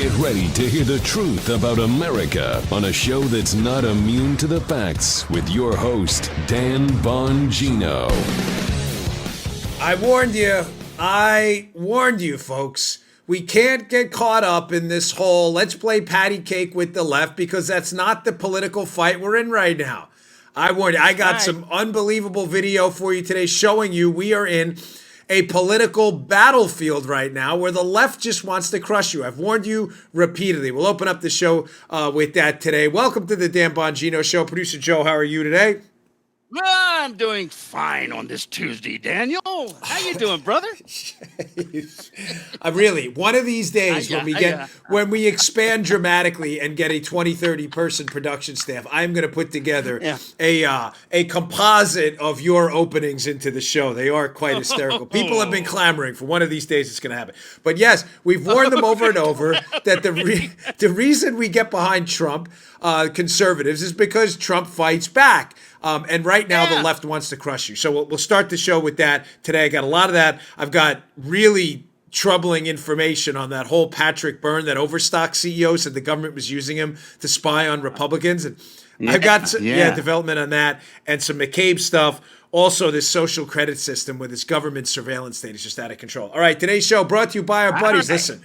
Get ready to hear the truth about America on a show that's not immune to the facts with your host, Dan Bongino. I warned you, folks. We can't get caught up in this whole let's play patty cake with the left because that's not the political fight we're in right now. I warned you. I got some unbelievable video for you today showing you we are in a political battlefield right now where the left just wants to crush you. I've warned you repeatedly. We'll open up the show with that today. Welcome to the Dan Bongino Show. Producer Joe, how are you today? I'm doing fine on this Tuesday, Daniel. How you doing, brother? Really, one of these days when we expand dramatically and get a 20, 30 person production staff, I'm going to put together a composite of your openings into the show. They are quite hysterical. People have been clamoring for one of these days it's going to happen. But yes, we've warned them over and over that the reason we get behind Trump, conservatives, is because Trump fights back. And right now, the left wants to crush you. So we'll start the show with that today. I got a lot of that. I've got really troubling information on that whole Patrick Byrne, that Overstock CEO, said the government was using him to spy on Republicans. And I've got development on that and some McCabe stuff. Also, this social credit system with this government surveillance state is just out of control. All right, today's show brought to you by our buddies. Listen,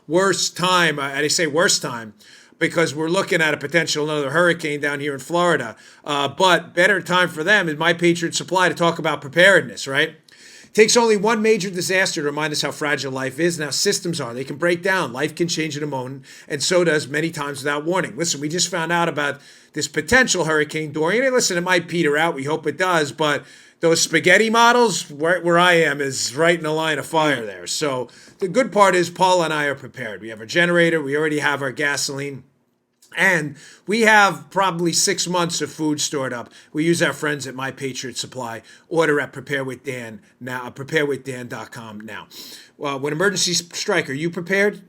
worst time. And I say worst time because we're looking at a potential another hurricane down here in Florida. But better time for them is My Patriot Supply to talk about preparedness, right? It takes only one major disaster to remind us how fragile life is and how systems are. They can break down. Life can change in a moment, and so does many times without warning. Listen, we just found out about this potential Hurricane Dorian. And listen, it might peter out. We hope it does, but those spaghetti models, where I am, is right in the line of fire there. So the good part is Paul and I are prepared. We have our generator. We already have our gasoline. And we have probably 6 months of food stored up. We use our friends at My Patriot Supply. Order at preparewithdan now, preparewithdan.com now. When emergencies strike, are you prepared?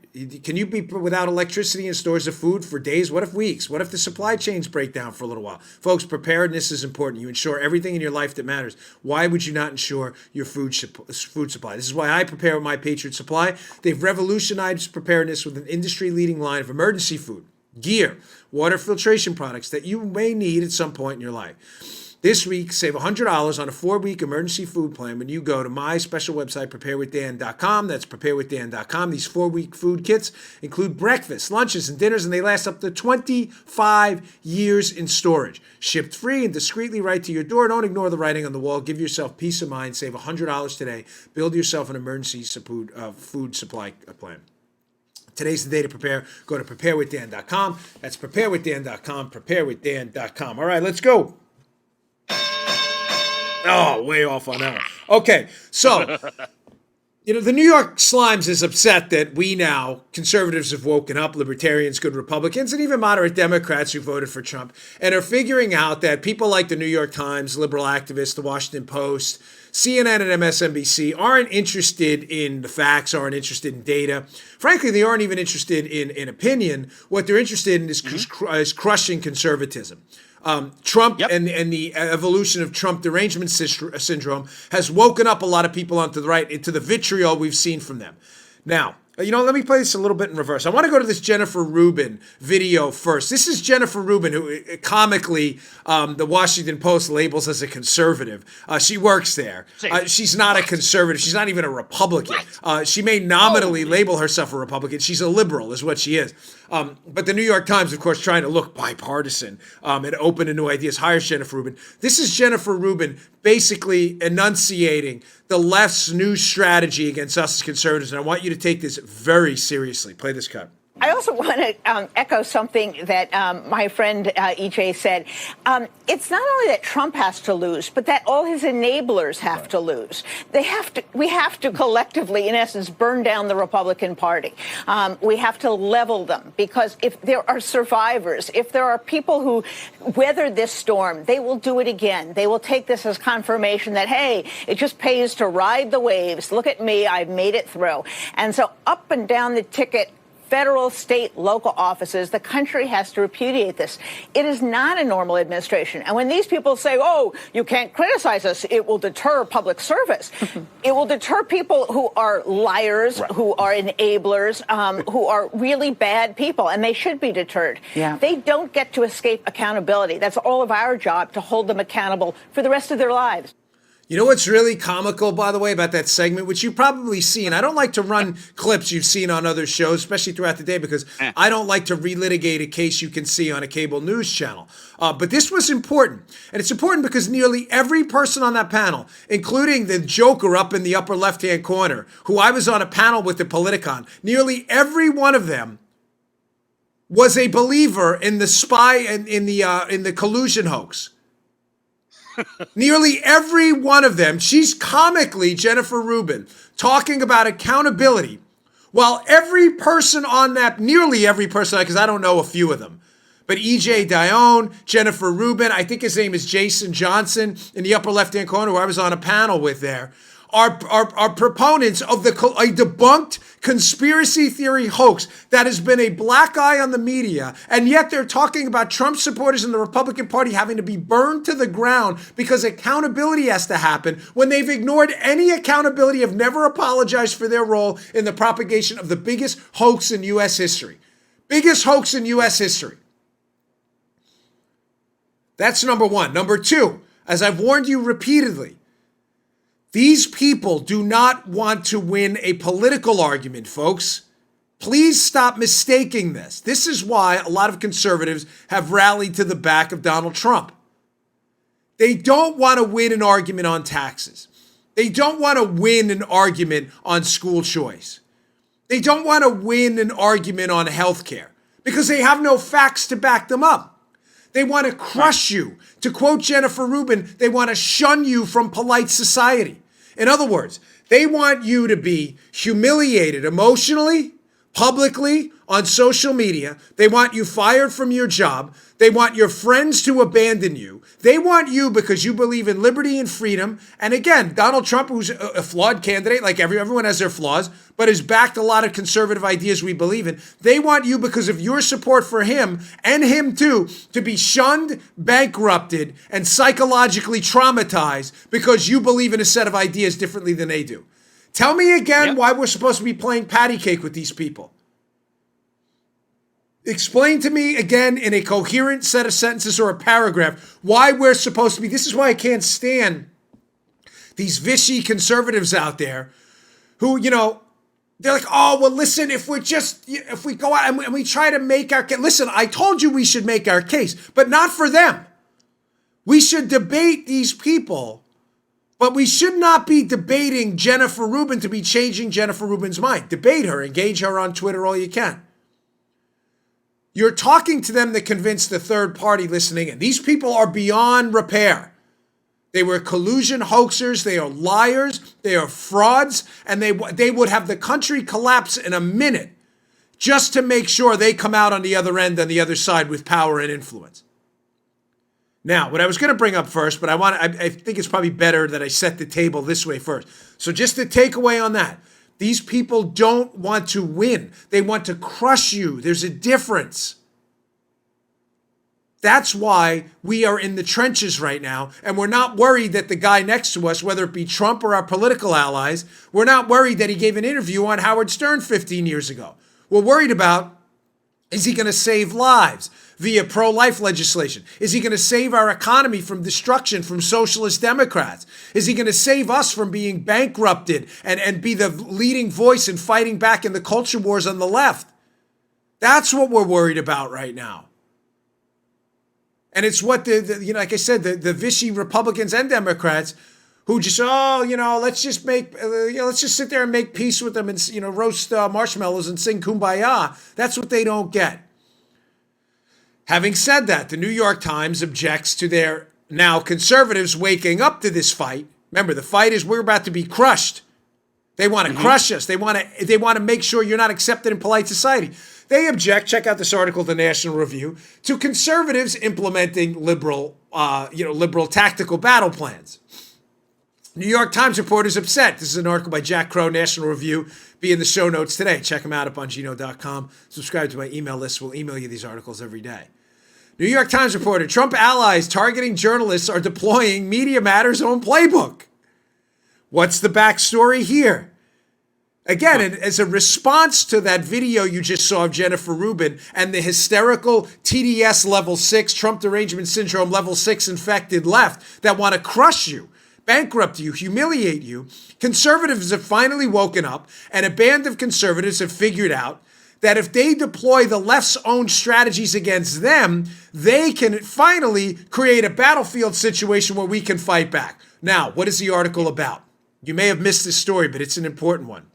Can you be without electricity and stores of food for days? What if weeks? What if the supply chains break down for a little while? Folks, preparedness is important. You ensure everything in your life that matters. Why would you not ensure your food supply? This is why I prepare with My Patriot Supply. They've revolutionized preparedness with an industry-leading line of emergency food, gear, water filtration products that you may need at some point in your life. This week, save $100 on a 4-week emergency food plan when you go to my special website, preparewithdan.com. That's preparewithdan.com. These 4-week food kits include breakfast, lunches, and dinners, and they last up to 25 years in storage. Shipped free and discreetly right to your door. Don't ignore the writing on the wall. Give yourself peace of mind. Save $100 today. Build yourself an emergency food supply plan. Today's the day to prepare. Go to preparewithdan.com. That's preparewithdan.com, preparewithdan.com. All right, let's go. Oh, way off on that one. Okay, so, the New York Slimes is upset that we now, conservatives have woken up, libertarians, good Republicans, and even moderate Democrats who voted for Trump, and are figuring out that people like the New York Times, liberal activists, the Washington Post, CNN and MSNBC aren't interested in the facts, aren't interested in data. Frankly, they aren't even interested in opinion. What they're interested in is crushing conservatism. Trump and the evolution of Trump derangement syndrome has woken up a lot of people onto the right into the vitriol we've seen from them. Now, let me play this a little bit in reverse. I want to go to this Jennifer Rubin video first. This is Jennifer Rubin, who comically the Washington Post labels as a conservative. She works there. She's not a conservative. She's not even a Republican. She may nominally label herself a Republican. She's a liberal is what she is. But the New York Times, of course, trying to look bipartisan and open to new ideas, hires Jennifer Rubin. This is Jennifer Rubin basically enunciating the left's new strategy against us as conservatives. And I want you to take this very seriously. Play this cut. I also want to echo something that my friend EJ said. It's not only that Trump has to lose, but that all his enablers have to lose. We have to collectively, in essence, burn down the Republican Party. We have to level them, because if there are survivors, if there are people who weathered this storm, they will do it again. They will take this as confirmation that, hey, it just pays to ride the waves. Look at me. I've made it through. And so up and down the ticket federal, state, local offices. The country has to repudiate this. It is not a normal administration. And when these people say, oh, you can't criticize us, it will deter public service. It will deter people who are liars, right, who are enablers, who are really bad people, and they should be deterred. Yeah. They don't get to escape accountability. That's all of our job, to hold them accountable for the rest of their lives. You know what's really comical, by the way, about that segment, which you've probably seen? I don't like to run clips you've seen on other shows, especially throughout the day, because I don't like to relitigate a case you can see on a cable news channel. But this was important. And it's important because nearly every person on that panel, including the Joker up in the upper left-hand corner, who I was on a panel with the Politicon, nearly every one of them was a believer in the spy and in the collusion hoax. Nearly every one of them. She's comically, Jennifer Rubin, talking about accountability, while every person on that, nearly every person, because I don't know a few of them, but E.J. Dione, Jennifer Rubin, I think his name is Jason Johnson, in the upper left-hand corner, who I was on a panel with there, are proponents of a debunked conspiracy theory hoax that has been a black eye on the media, and yet they're talking about Trump supporters in the Republican Party having to be burned to the ground because accountability has to happen when they've ignored any accountability, have never apologized for their role in the propagation of the biggest hoax in U.S. history. Biggest hoax in U.S. history. That's number one. Number two, as I've warned you repeatedly, these people do not want to win a political argument, folks. Please stop mistaking this. This is why a lot of conservatives have rallied to the back of Donald Trump. They don't want to win an argument on taxes. They don't want to win an argument on school choice. They don't want to win an argument on health care because they have no facts to back them up. They want to crush you. To quote Jennifer Rubin, they want to shun you from polite society. In other words, they want you to be humiliated emotionally, publicly, on social media. They want you fired from your job. They want your friends to abandon you. They want you because you believe in liberty and freedom. And again, Donald Trump, who's a flawed candidate, like everyone has their flaws, but has backed a lot of conservative ideas we believe in. They want you because of your support for him, and him too, to be shunned, bankrupted, and psychologically traumatized because you believe in a set of ideas differently than they do. Tell me again why we're supposed to be playing patty cake with these people. Explain to me again in a coherent set of sentences or a paragraph why we're supposed to be. This is why I can't stand these Vichy conservatives out there who, you know, they're like, oh, well, listen, if we go out and we try to make our case. Listen, I told you we should make our case, but not for them. We should debate these people, but we should not be debating Jennifer Rubin to be changing Jennifer Rubin's mind. Debate her, engage her on Twitter all you can. You're talking to them to convince the third party listening in. These people are beyond repair. They were collusion hoaxers. They are liars. They are frauds. And they would have the country collapse in a minute just to make sure they come out on the other end, on the other side with power and influence. Now, what I was going to bring up first, but I think it's probably better that I set the table this way first. So just the takeaway on that. These people don't want to win. They want to crush you. There's a difference. That's why we are in the trenches right now, and we're not worried that the guy next to us, whether it be Trump or our political allies, we're not worried that he gave an interview on Howard Stern 15 years ago. We're worried about, is he going to save lives via pro-life legislation? Is he going to save our economy from destruction from socialist Democrats? Is he going to save us from being bankrupted and be the leading voice in fighting back in the culture wars on the left? That's what we're worried about right now. And it's what like I said, the Vichy Republicans and Democrats who just, let's just sit there and make peace with them and, roast marshmallows and sing Kumbaya. That's what they don't get. Having said that, the New York Times objects to their now conservatives waking up to this fight. Remember, the fight is we're about to be crushed. They want to crush us. They want to make sure you're not accepted in polite society. They object, check out this article, the National Review, to conservatives implementing liberal tactical battle plans. New York Times reporters upset. This is an article by Jack Crow, National Review. Be in the show notes today. Check them out at Bongino.com. Subscribe to my email list. We'll email you these articles every day. New York Times reporter, Trump allies targeting journalists are deploying Media Matters' own playbook. What's the backstory here? Again, as a response to that video you just saw of Jennifer Rubin and the hysterical TDS level 6, Trump derangement syndrome level 6 infected left that want to crush you, bankrupt you, humiliate you, conservatives have finally woken up, and a band of conservatives have figured out that if they deploy the left's own strategies against them, they can finally create a battlefield situation where we can fight back. Now, what is the article about? You may have missed this story, but it's an important one.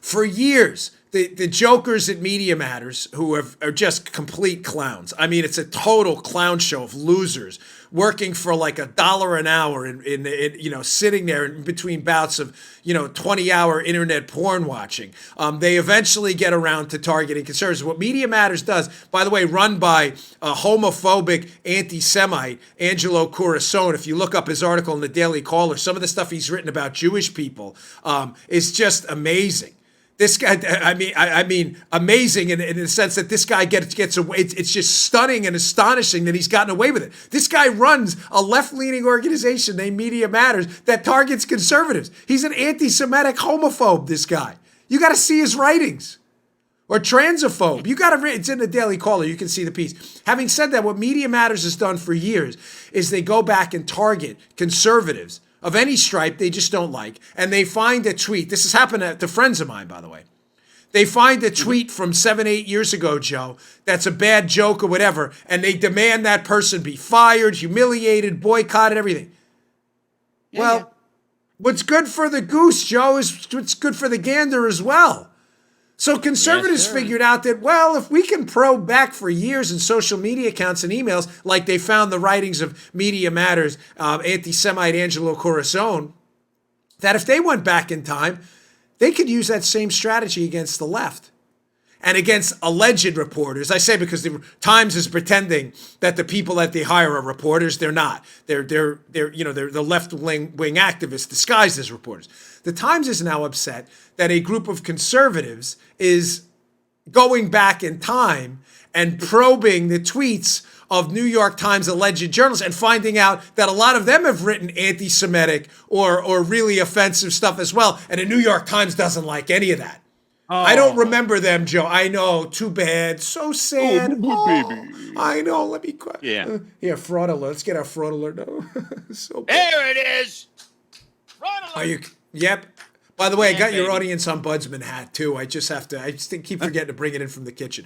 For years, the jokers at Media Matters, who are just complete clowns. I mean, it's a total clown show of losers working for like $1 an hour in sitting there in between bouts of 20-hour internet porn watching. They eventually get around to targeting conservatives. What Media Matters does, by the way, run by a homophobic anti-Semite, Angelo Curasone. If you look up his article in the Daily Caller, some of the stuff he's written about Jewish people is just amazing. This guy, I mean, amazing in the sense that this guy gets away. It's just stunning and astonishing that he's gotten away with it. This guy runs a left-leaning organization named Media Matters that targets conservatives. He's an anti-Semitic homophobe, this guy. You got to see his writings. Or transphobe. You got to read, it's in the Daily Caller. You can see the piece. Having said that, what Media Matters has done for years is they go back and target conservatives of any stripe they just don't like, and they find a tweet. This has happened to friends of mine, by the way. They find a tweet from 7-8 years ago, Joe, that's a bad joke or whatever, and they demand that person be fired, humiliated, boycotted, everything. What's good for the goose, Joe, is what's good for the gander as well. So conservatives figured out that, well, if we can probe back for years in social media accounts and emails, like they found the writings of Media Matters, anti-Semite Angelo Curasone, that if they went back in time, they could use that same strategy against the left and against alleged reporters. I say because the Times is pretending that the people that they hire are reporters. They're not. They're the left-wing activists disguised as reporters. The Times is now upset that a group of conservatives is going back in time and probing the tweets of New York Times alleged journalists and finding out that a lot of them have written anti-Semitic or really offensive stuff as well. And the New York Times doesn't like any of that. Oh. I don't remember them, Joe. I know. Too bad. So sad. Baby. I know. Let me cry. Yeah. Here, fraud alert. Let's get our fraud alert now. So bad. There it is. Fraud alert. Are you? Yep. By the way, I got your audience ombudsman hat too. I just keep forgetting to bring it in from the kitchen.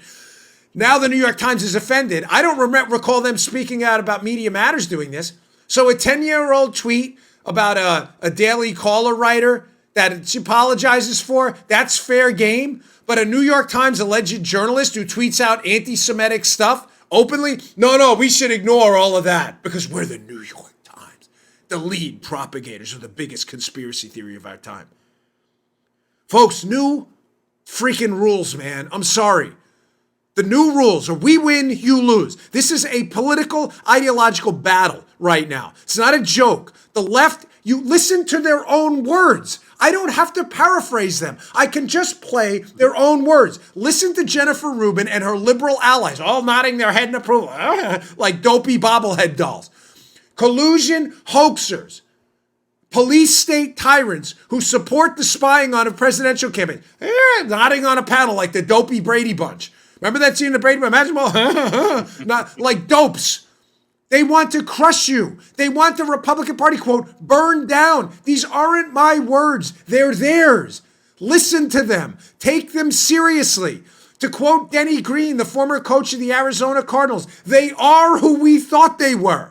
Now the New York Times is offended. I don't recall them speaking out about Media Matters doing this. So a 10-year-old tweet about a Daily Caller writer that she apologizes for, that's fair game. But a New York Times alleged journalist who tweets out anti-Semitic stuff openly, no, we should ignore all of that because we're the New York Times, the lead propagators of the biggest conspiracy theory of our time. Folks, new freaking rules, man. I'm sorry. The new rules are we win, you lose. This is a political, ideological battle right now. It's not a joke. The left, you listen to their own words. I don't have to paraphrase them. I can just play their own words. Listen to Jennifer Rubin and her liberal allies, all nodding their head in approval, like dopey bobblehead dolls. Collusion hoaxers. Police state tyrants who support the spying on a presidential campaign. Nodding on a panel like the dopey Brady Bunch. Remember that scene in the Brady Bunch? Imagine all not like dopes. They want to crush you. They want the Republican Party, quote, burned down. These aren't my words. They're theirs. Listen to them. Take them seriously. To quote Denny Green, the former coach of the Arizona Cardinals, they are who we thought they were.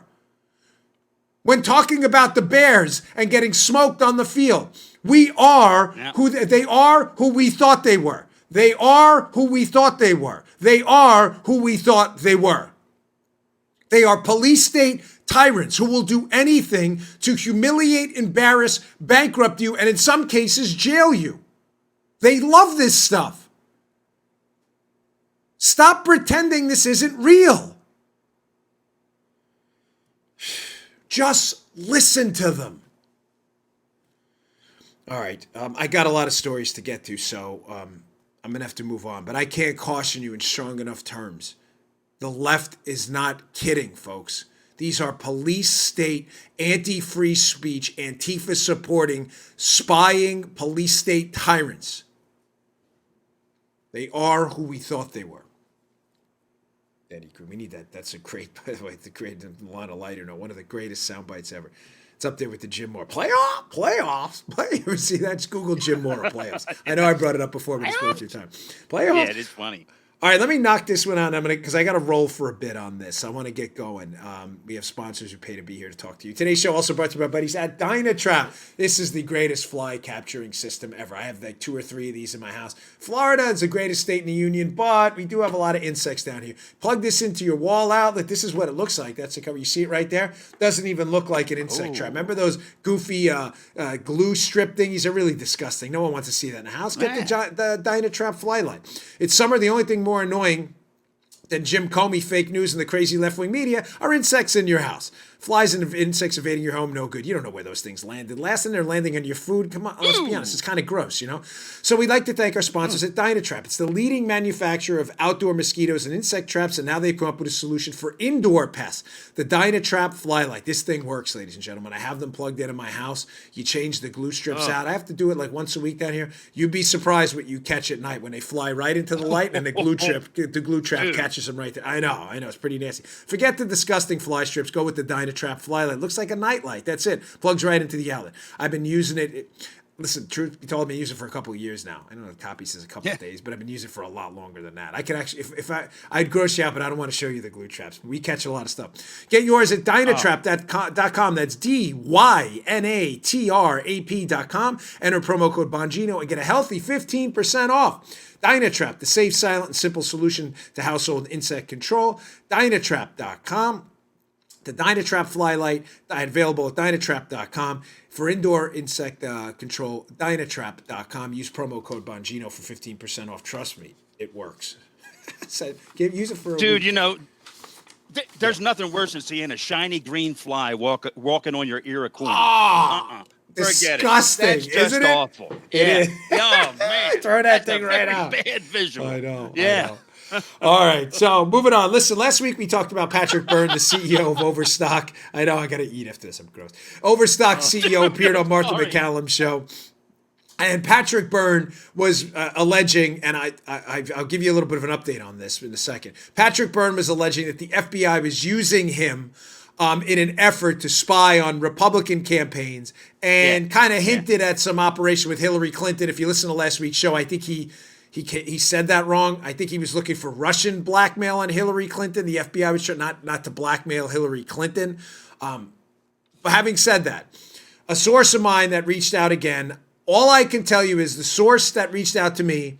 When talking about the Bears and getting smoked on the field, we are who they are who we thought they were. They are who we thought they were. They are who we thought they were. They are police state tyrants who will do anything to humiliate, embarrass, bankrupt you, and in some cases, jail you. They love this stuff. Stop pretending this isn't real. Just listen to them. All right. I got a lot of stories to get to, so I'm going to have to move on. But I can't caution you in strong enough terms. The left is not kidding, folks. These are police state, anti-free speech, Antifa supporting, spying police state tyrants. They are who we thought they were. Eddie Crew, we need that. That's a great, by the way, the great Lana Lighter, one of the greatest sound bites ever. It's up there with the Jim Moore. Playoffs. See, that's Google Jim Moore playoffs. I know I brought it up before, but it's worth your time. Playoffs. Yeah, it is funny. All right, let me knock this one out. Because I got to roll for a bit on this. I want to get going. We have sponsors who pay to be here to talk to you. Today's show also brought to you by buddies at Dynatrap. This is the greatest fly capturing system ever. I have like 2 or 3 of these in my house. Florida is the greatest state in the union, but we do have a lot of insects down here. Plug this into your wall outlet. This is what it looks like. That's the cover. You see it right there? Doesn't even look like an insect trap. Remember those goofy glue strip thingies? They're really disgusting. No one wants to see that in the house. Get the Dynatrap fly light. It's summer. The only thing more annoying than Jim Comey fake news and the crazy left-wing media are insects in your house. Flies and insects invading your home, no good. You don't know where those things landed. Last thing they're landing on your food. Come on, let's be honest. It's kind of gross, So we'd like to thank our sponsors at Dynatrap. It's the leading manufacturer of outdoor mosquitoes and insect traps, and now they've come up with a solution for indoor pests. The Dynatrap fly light. This thing works, ladies and gentlemen. I have them plugged in my house. You change the glue strips out. I have to do it like once a week down here. You'd be surprised what you catch at night when they fly right into the light and the glue trap catches them right there. I know. It's pretty nasty. Forget the disgusting fly strips. Go with the Dynatrap fly light. Looks like a nightlight. That's it. Plugs right into the outlet. I've been using it. Listen, truth be told, I've been using it for a couple of years now. I know the copy says a couple of days, but I've been using it for a lot longer than that. I could actually, if I'd gross you out, but I don't want to show you the glue traps. We catch a lot of stuff. Get yours at Dynatrap.com. That's Dynatrap.com. Enter promo code Bongino and get a healthy 15% off. Dynatrap, the safe, silent, and simple solution to household insect control. Dynatrap.com. The Dynatrap fly light, available at Dynatrap.com. For indoor insect control, Dynatrap.com. Use promo code Bongino for 15% off. Trust me, it works. Use it for a week. There's nothing worse than seeing a shiny green fly walking on your ear of corn. Disgusting, That's just isn't it? Awful. It is. Oh, man. Throw that thing right out. Bad visual. I know. Yeah. I know. All right, so moving on. Listen, last week we talked about Patrick Byrne, the CEO of Overstock. I know I got to eat after this. I'm gross. Overstock CEO appeared on Martha McCallum's show. And Patrick Byrne was alleging, and I'll give you a little bit of an update on this in a second. Patrick Byrne was alleging that the FBI was using him in an effort to spy on Republican campaigns and kind of hinted at some operation with Hillary Clinton. If you listen to last week's show, I think he said that wrong. I think he was looking for Russian blackmail on Hillary Clinton. The FBI was trying not to blackmail Hillary Clinton. But having said that, a source of mine that reached out again, all I can tell you is the source that reached out to me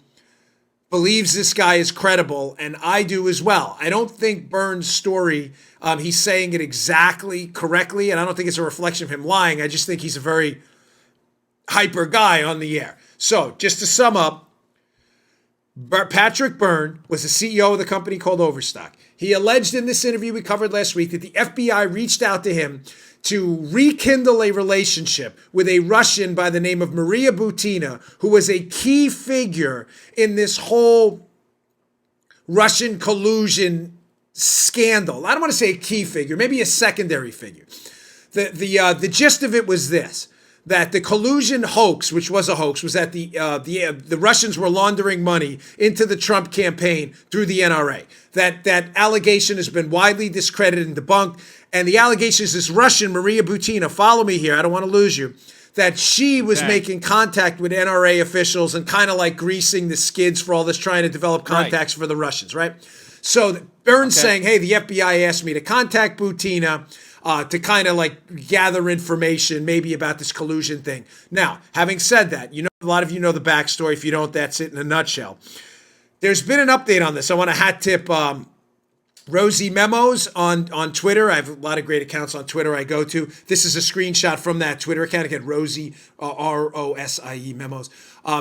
believes this guy is credible, and I do as well. I don't think Byrne's story, he's saying it exactly correctly, and I don't think it's a reflection of him lying. I just think he's a very hyper guy on the air. So just to sum up, Patrick Byrne was the CEO of the company called Overstock. He alleged in this interview we covered last week that the FBI reached out to him to rekindle a relationship with a Russian by the name of Maria Butina, who was a key figure in this whole Russian collusion scandal. I don't want to say a key figure, maybe a secondary figure. The gist of it was this: that the collusion hoax, which was a hoax, was that the Russians were laundering money into the Trump campaign through the NRA. That allegation has been widely discredited and debunked. And the allegation is this Russian, Maria Butina, follow me here, I don't want to lose you, that she was making contact with NRA officials and kind of like greasing the skids for all this, trying to develop contacts for the Russians, right? So Byrne's saying, hey, the FBI asked me to contact Butina to kind of like gather information maybe about this collusion thing. Now, having said that, a lot of you know the backstory. If you don't, that's it in a nutshell. There's been an update on this. I want to hat tip Rosie Memos on Twitter. I have a lot of great accounts on Twitter I go to. This is a screenshot from that Twitter account. Again, Rosie, Rosie Memos.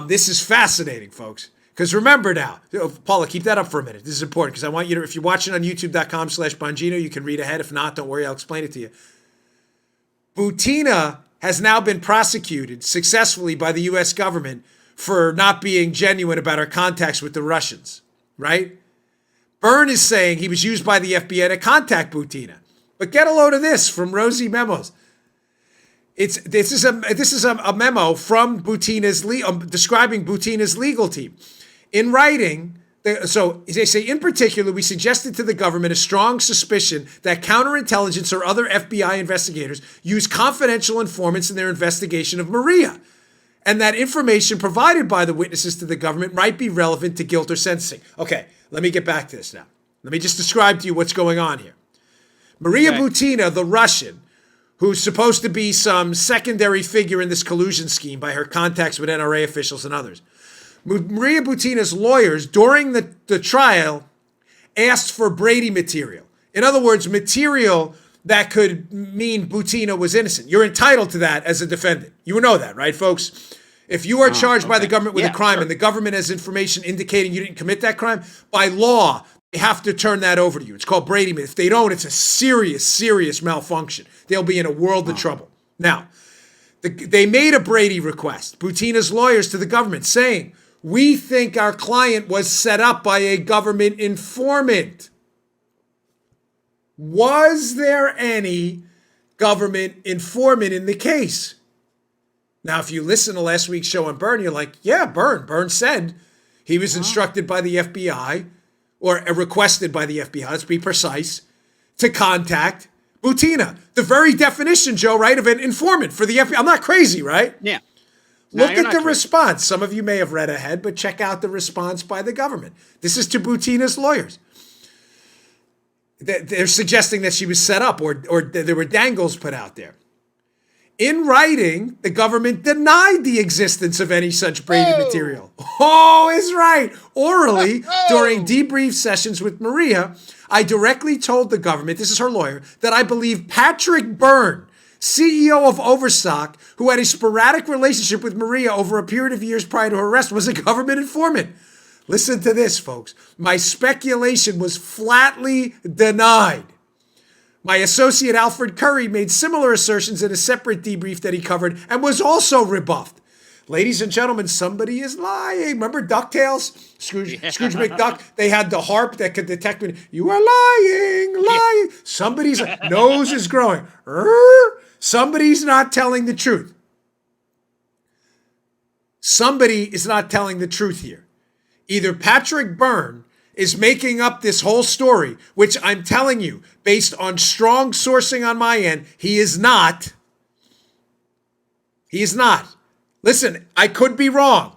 This is fascinating, folks. Because remember now, Paula, keep that up for a minute. This is important because I want you to, if you're watching on youtube.com/Bongino, you can read ahead. If not, don't worry, I'll explain it to you. Butina has now been prosecuted successfully by the U.S. government for not being genuine about our contacts with the Russians, right? Byrne is saying he was used by the FBI to contact Butina. But get a load of this from Rosie Memos. This is a memo from Butina's describing Butina's legal team. In writing, so they say, in particular, we suggested to the government a strong suspicion that counterintelligence or other FBI investigators use confidential informants in their investigation of Maria, and that information provided by the witnesses to the government might be relevant to guilt or sentencing. Okay, let me get back to this now. Let me just describe to you what's going on here. Maria Butina, the Russian, who's supposed to be some secondary figure in this collusion scheme by her contacts with NRA officials and others. Maria Butina's lawyers, during the trial, asked for Brady material. In other words, material that could mean Butina was innocent. You're entitled to that as a defendant. You know that, right, folks? If you are charged by the government with a crime and the government has information indicating you didn't commit that crime, by law, they have to turn that over to you. It's called Brady. If they don't, it's a serious, serious malfunction. They'll be in a world of trouble. Now, they made a Brady request, Butina's lawyers, to the government saying, we think our client was set up by a government informant. Was there any government informant in the case? Now, if you listen to last week's show on Byrne, you're like, yeah, Byrne. Byrne said he was instructed by the FBI, or requested by the FBI, let's be precise, to contact Butina. The very definition, Joe, right, of an informant for the FBI. I'm not crazy, right? Yeah. Look at the response. Some of you may have read ahead, but check out the response by the government. This is to Butina's lawyers. They're suggesting that she was set up or there were dangles put out there. In writing, the government denied the existence of any such Brady material. Oh, is right. Orally, during debrief sessions with Maria, I directly told the government, this is her lawyer, that I believe Patrick Byrne, CEO of Overstock, who had a sporadic relationship with Maria over a period of years prior to her arrest, was a government informant. Listen to this, folks. My speculation was flatly denied. My associate Alfred Curry made similar assertions in a separate debrief that he covered and was also rebuffed. Ladies and gentlemen, somebody is lying. Remember DuckTales? Scrooge McDuck? They had the harp that could detect me. You are lying. Somebody's nose is growing. Somebody's not telling the truth. Somebody is not telling the truth here. Either Patrick Byrne is making up this whole story, which I'm telling you, based on strong sourcing on my end, he is not. He is not. Listen, I could be wrong.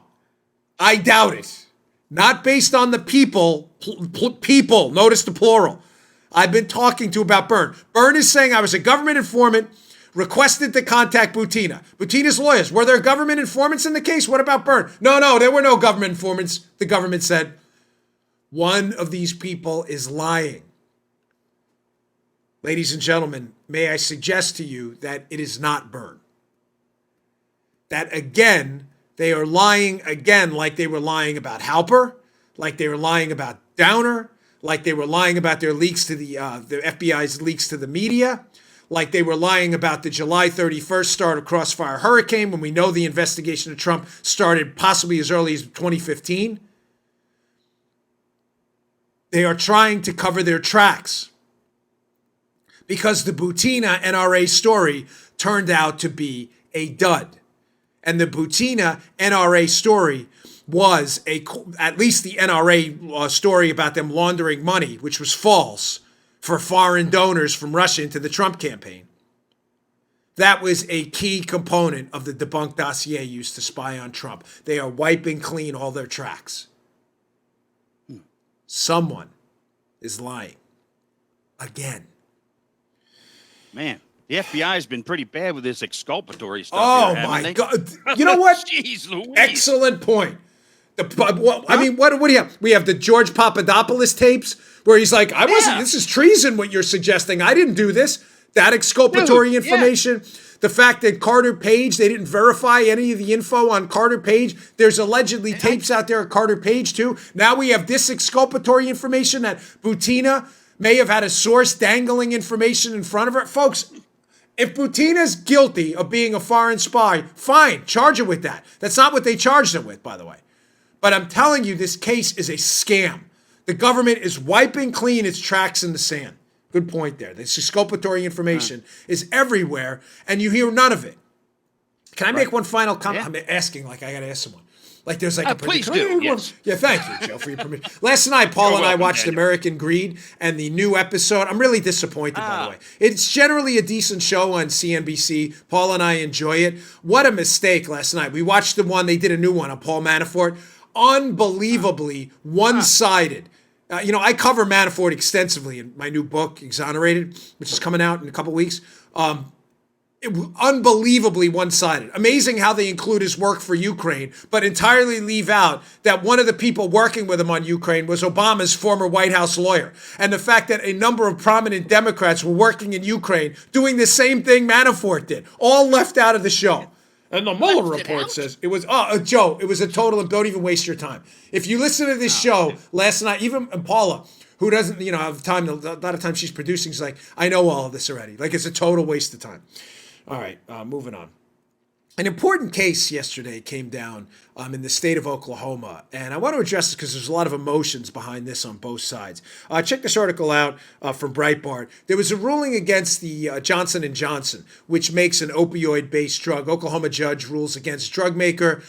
I doubt it. Not based on the people, notice the plural, I've been talking to about Byrne. Byrne is saying I was a government informant, requested to contact Butina. Butina's lawyers, were there government informants in the case? What about Byrne? No, there were no government informants, the government said. One of these people is lying. Ladies and gentlemen, may I suggest to you that it is not Byrne. That again, they are lying again like they were lying about Halper, like they were lying about Downer, like they were lying about their leaks to the FBI's leaks to the media, like they were lying about the July 31st start of Crossfire Hurricane when we know the investigation of Trump started possibly as early as 2015. They are trying to cover their tracks because the Butina NRA story turned out to be a dud. And the Butina NRA story was at least the NRA story about them laundering money, which was false, for foreign donors from Russia into the Trump campaign. That was a key component of the debunked dossier used to spy on Trump. They are wiping clean all their tracks. Someone is lying. Again. Man, the FBI has been pretty bad with this exculpatory stuff. Oh, here, my God. You know what? Jeez Louise. Excellent point. I mean, what do you have? We have the George Papadopoulos tapes where he's like, I wasn't, this is treason what you're suggesting. I didn't do this. That exculpatory information. Yeah. The fact that Carter Page, they didn't verify any of the info on Carter Page. There's allegedly tapes out there of Carter Page too. Now we have this exculpatory information that Butina may have had a source dangling information in front of her. Folks, If Butina's guilty of being a foreign spy, fine, charge him with that. That's not what they charged him with, by the way. But I'm telling you, this case is a scam. The government is wiping clean its tracks in the sand. Good point there. The exculpatory information is everywhere, and you hear none of it. Can I make one final comment? I'm asking like I got to ask someone. Like there's like a please do. Yes. Yeah, thank you, Joe, for your permission. Last night, Paul and I watched Daniel. American Greed and the new episode. I'm really disappointed, by the way. It's generally a decent show on CNBC. Paul and I enjoy it. What a mistake last night. We watched the one, they did a new one on Paul Manafort. Unbelievably one-sided. I cover Manafort extensively in my new book, Exonerated, which is coming out in a couple weeks. Unbelievably one-sided. Amazing how they include his work for Ukraine, but entirely leave out that one of the people working with him on Ukraine was Obama's former White House lawyer. And the fact that a number of prominent Democrats were working in Ukraine doing the same thing Manafort did. All left out of the show. And the Mueller report says it was, Joe, it was a total, and don't even waste your time. If you listen to this show last night, even Paula, who doesn't, have time, a lot of times she's producing, she's like, I know all of this already. Like, it's a total waste of time. All right, moving on. An important case yesterday came down in the state of Oklahoma, and I want to address this because there's a lot of emotions behind this on both sides. Check this article out from Breitbart. There was a ruling against the Johnson & Johnson, which makes an opioid-based drug. Oklahoma judge rules against drug maker.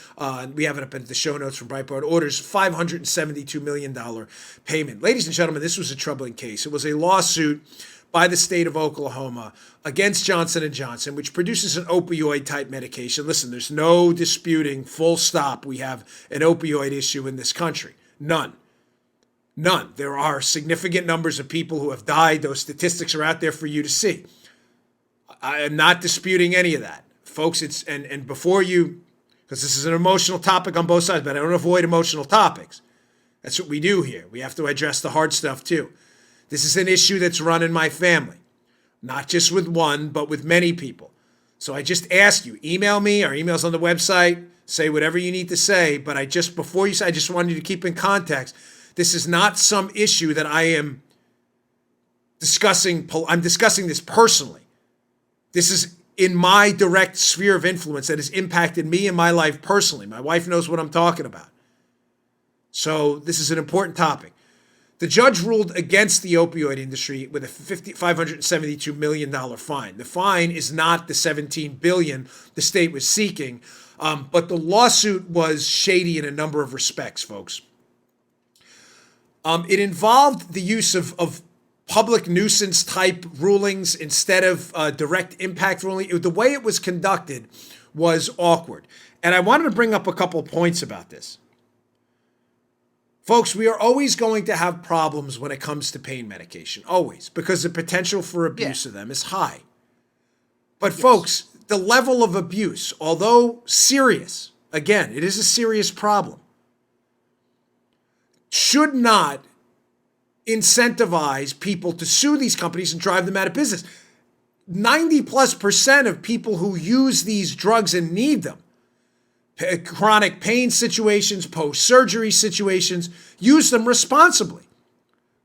We have it up in the show notes from Breitbart. Orders $572 million payment. Ladies and gentlemen, this was a troubling case. It was a lawsuit by the state of Oklahoma against Johnson & Johnson, which produces an opioid-type medication. Listen, there's no disputing, full stop, we have an opioid issue in this country. None. There are significant numbers of people who have died. Those statistics are out there for you to see. I am not disputing any of that. Folks, and before you, because this is an emotional topic on both sides, but I don't avoid emotional topics. That's what we do here. We have to address the hard stuff too. This is an issue that's run in my family, not just with one, but with many people. So I just ask you, email me, our email's on the website, say whatever you need to say, but before you say, I just wanted you to keep in context, this is not some issue that I am discussing. I'm discussing this personally. This is in my direct sphere of influence that has impacted me in my life personally. My wife knows what I'm talking about. So this is an important topic. The judge ruled against the opioid industry with a $572 million fine. The fine is not the $17 billion the state was seeking, but the lawsuit was shady in a number of respects, folks. It involved the use of public nuisance type rulings instead of direct impact ruling. The way it was conducted was awkward. And I wanted to bring up a couple of points about this. Folks, we are always going to have problems when it comes to pain medication, always, because the potential for abuse of them is high. But folks, the level of abuse, although serious, again, it is a serious problem, should not incentivize people to sue these companies and drive them out of business. 90+% of people who use these drugs and need them, chronic pain situations, post-surgery situations, use them responsibly.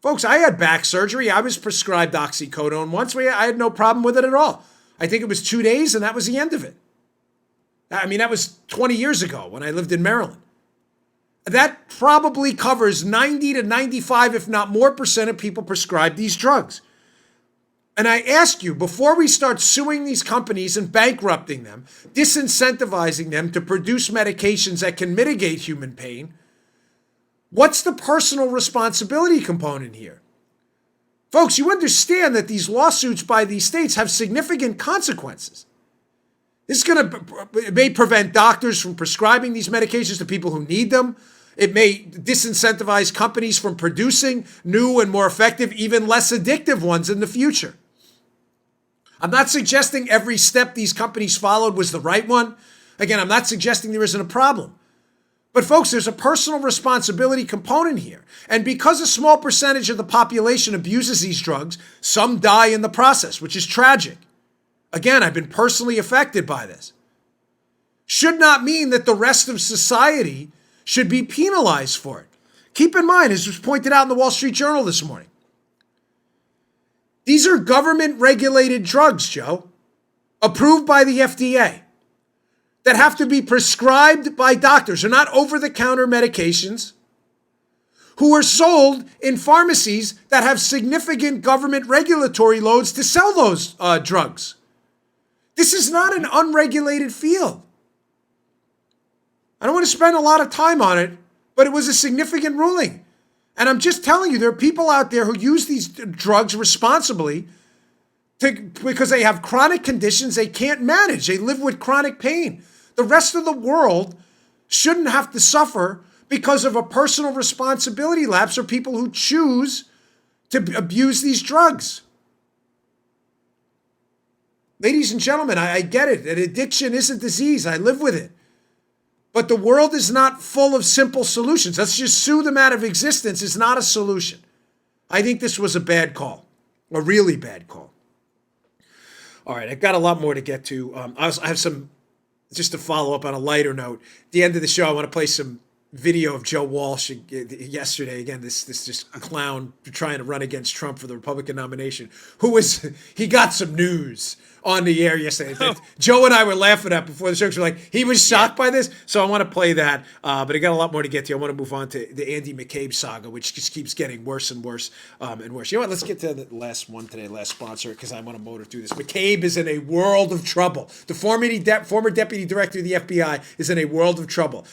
Folks, I had back surgery. I was prescribed oxycodone once. I had no problem with it at all. I think it was 2 days, and that was the end of it. I mean, that was 20 years ago when I lived in Maryland. That probably covers 90 to 95, if not more percent of people prescribed these drugs. And I ask you, before we start suing these companies and bankrupting them, disincentivizing them to produce medications that can mitigate human pain, what's the personal responsibility component here? Folks, you understand that these lawsuits by these states have significant consequences. This is it may prevent doctors from prescribing these medications to people who need them. It may disincentivize companies from producing new and more effective, even less addictive ones in the future. I'm not suggesting every step these companies followed was the right one. Again, I'm not suggesting there isn't a problem. But folks, there's a personal responsibility component here. And because a small percentage of the population abuses these drugs, some die in the process, which is tragic. Again, I've been personally affected by this. Should not mean that the rest of society should be penalized for it. Keep in mind, as was pointed out in the Wall Street Journal this morning, these are government-regulated drugs, Joe. approved by the FDA, that have to be prescribed by doctors. They're not over-the-counter medications, who are sold in pharmacies that have significant government regulatory loads to sell those drugs. This is not an unregulated field. I don't want to spend a lot of time on it, but it was a significant ruling. And I'm just telling you, there are people out there who use these drugs responsibly because they have chronic conditions they can't manage. They live with chronic pain. The rest of the world shouldn't have to suffer because of a personal responsibility lapse or people who choose to abuse these drugs. Ladies and gentlemen, I get it. An addiction is a disease. I live with it. But the world is not full of simple solutions. Let's just sue them out of existence is not a solution. I think this was a bad call, a really bad call. All right, I've got a lot more to get to. I have some, just to follow up on a lighter note. At the end of the show, I want to play some video of Joe Walsh yesterday. Again, this just clown trying to run against Trump for the Republican nomination. He got some news on the air yesterday that Joe and I were laughing at before the show. We're like, he was shocked by this. So I want to play that. But I got a lot more to get to. I want to move on to the Andy McCabe saga, which just keeps getting worse and worse and worse. You know what? Let's get to the last one today, last sponsor, because I want to motor through this. McCabe is in a world of trouble. The former deputy director of the FBI is in a world of trouble.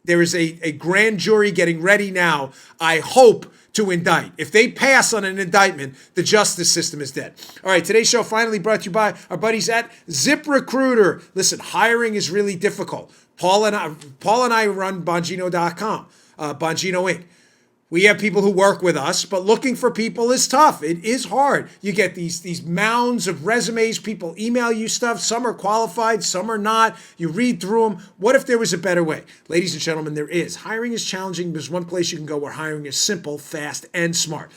There is a grand jury getting ready now, I hope, to indict. If they pass on an indictment, the justice system is dead. All right, today's show finally brought to you by our buddies at ZipRecruiter. Listen, hiring is really difficult. Paul and I run Bongino.com, Bongino Inc. We have people who work with us, but looking for people is tough. It is hard. You get these mounds of resumes. People email you stuff. Some are qualified, some are not. You read through them. What if there was a better way? Ladies and gentlemen, there is. Hiring is challenging. There's one place you can go where hiring is simple, fast, and smart.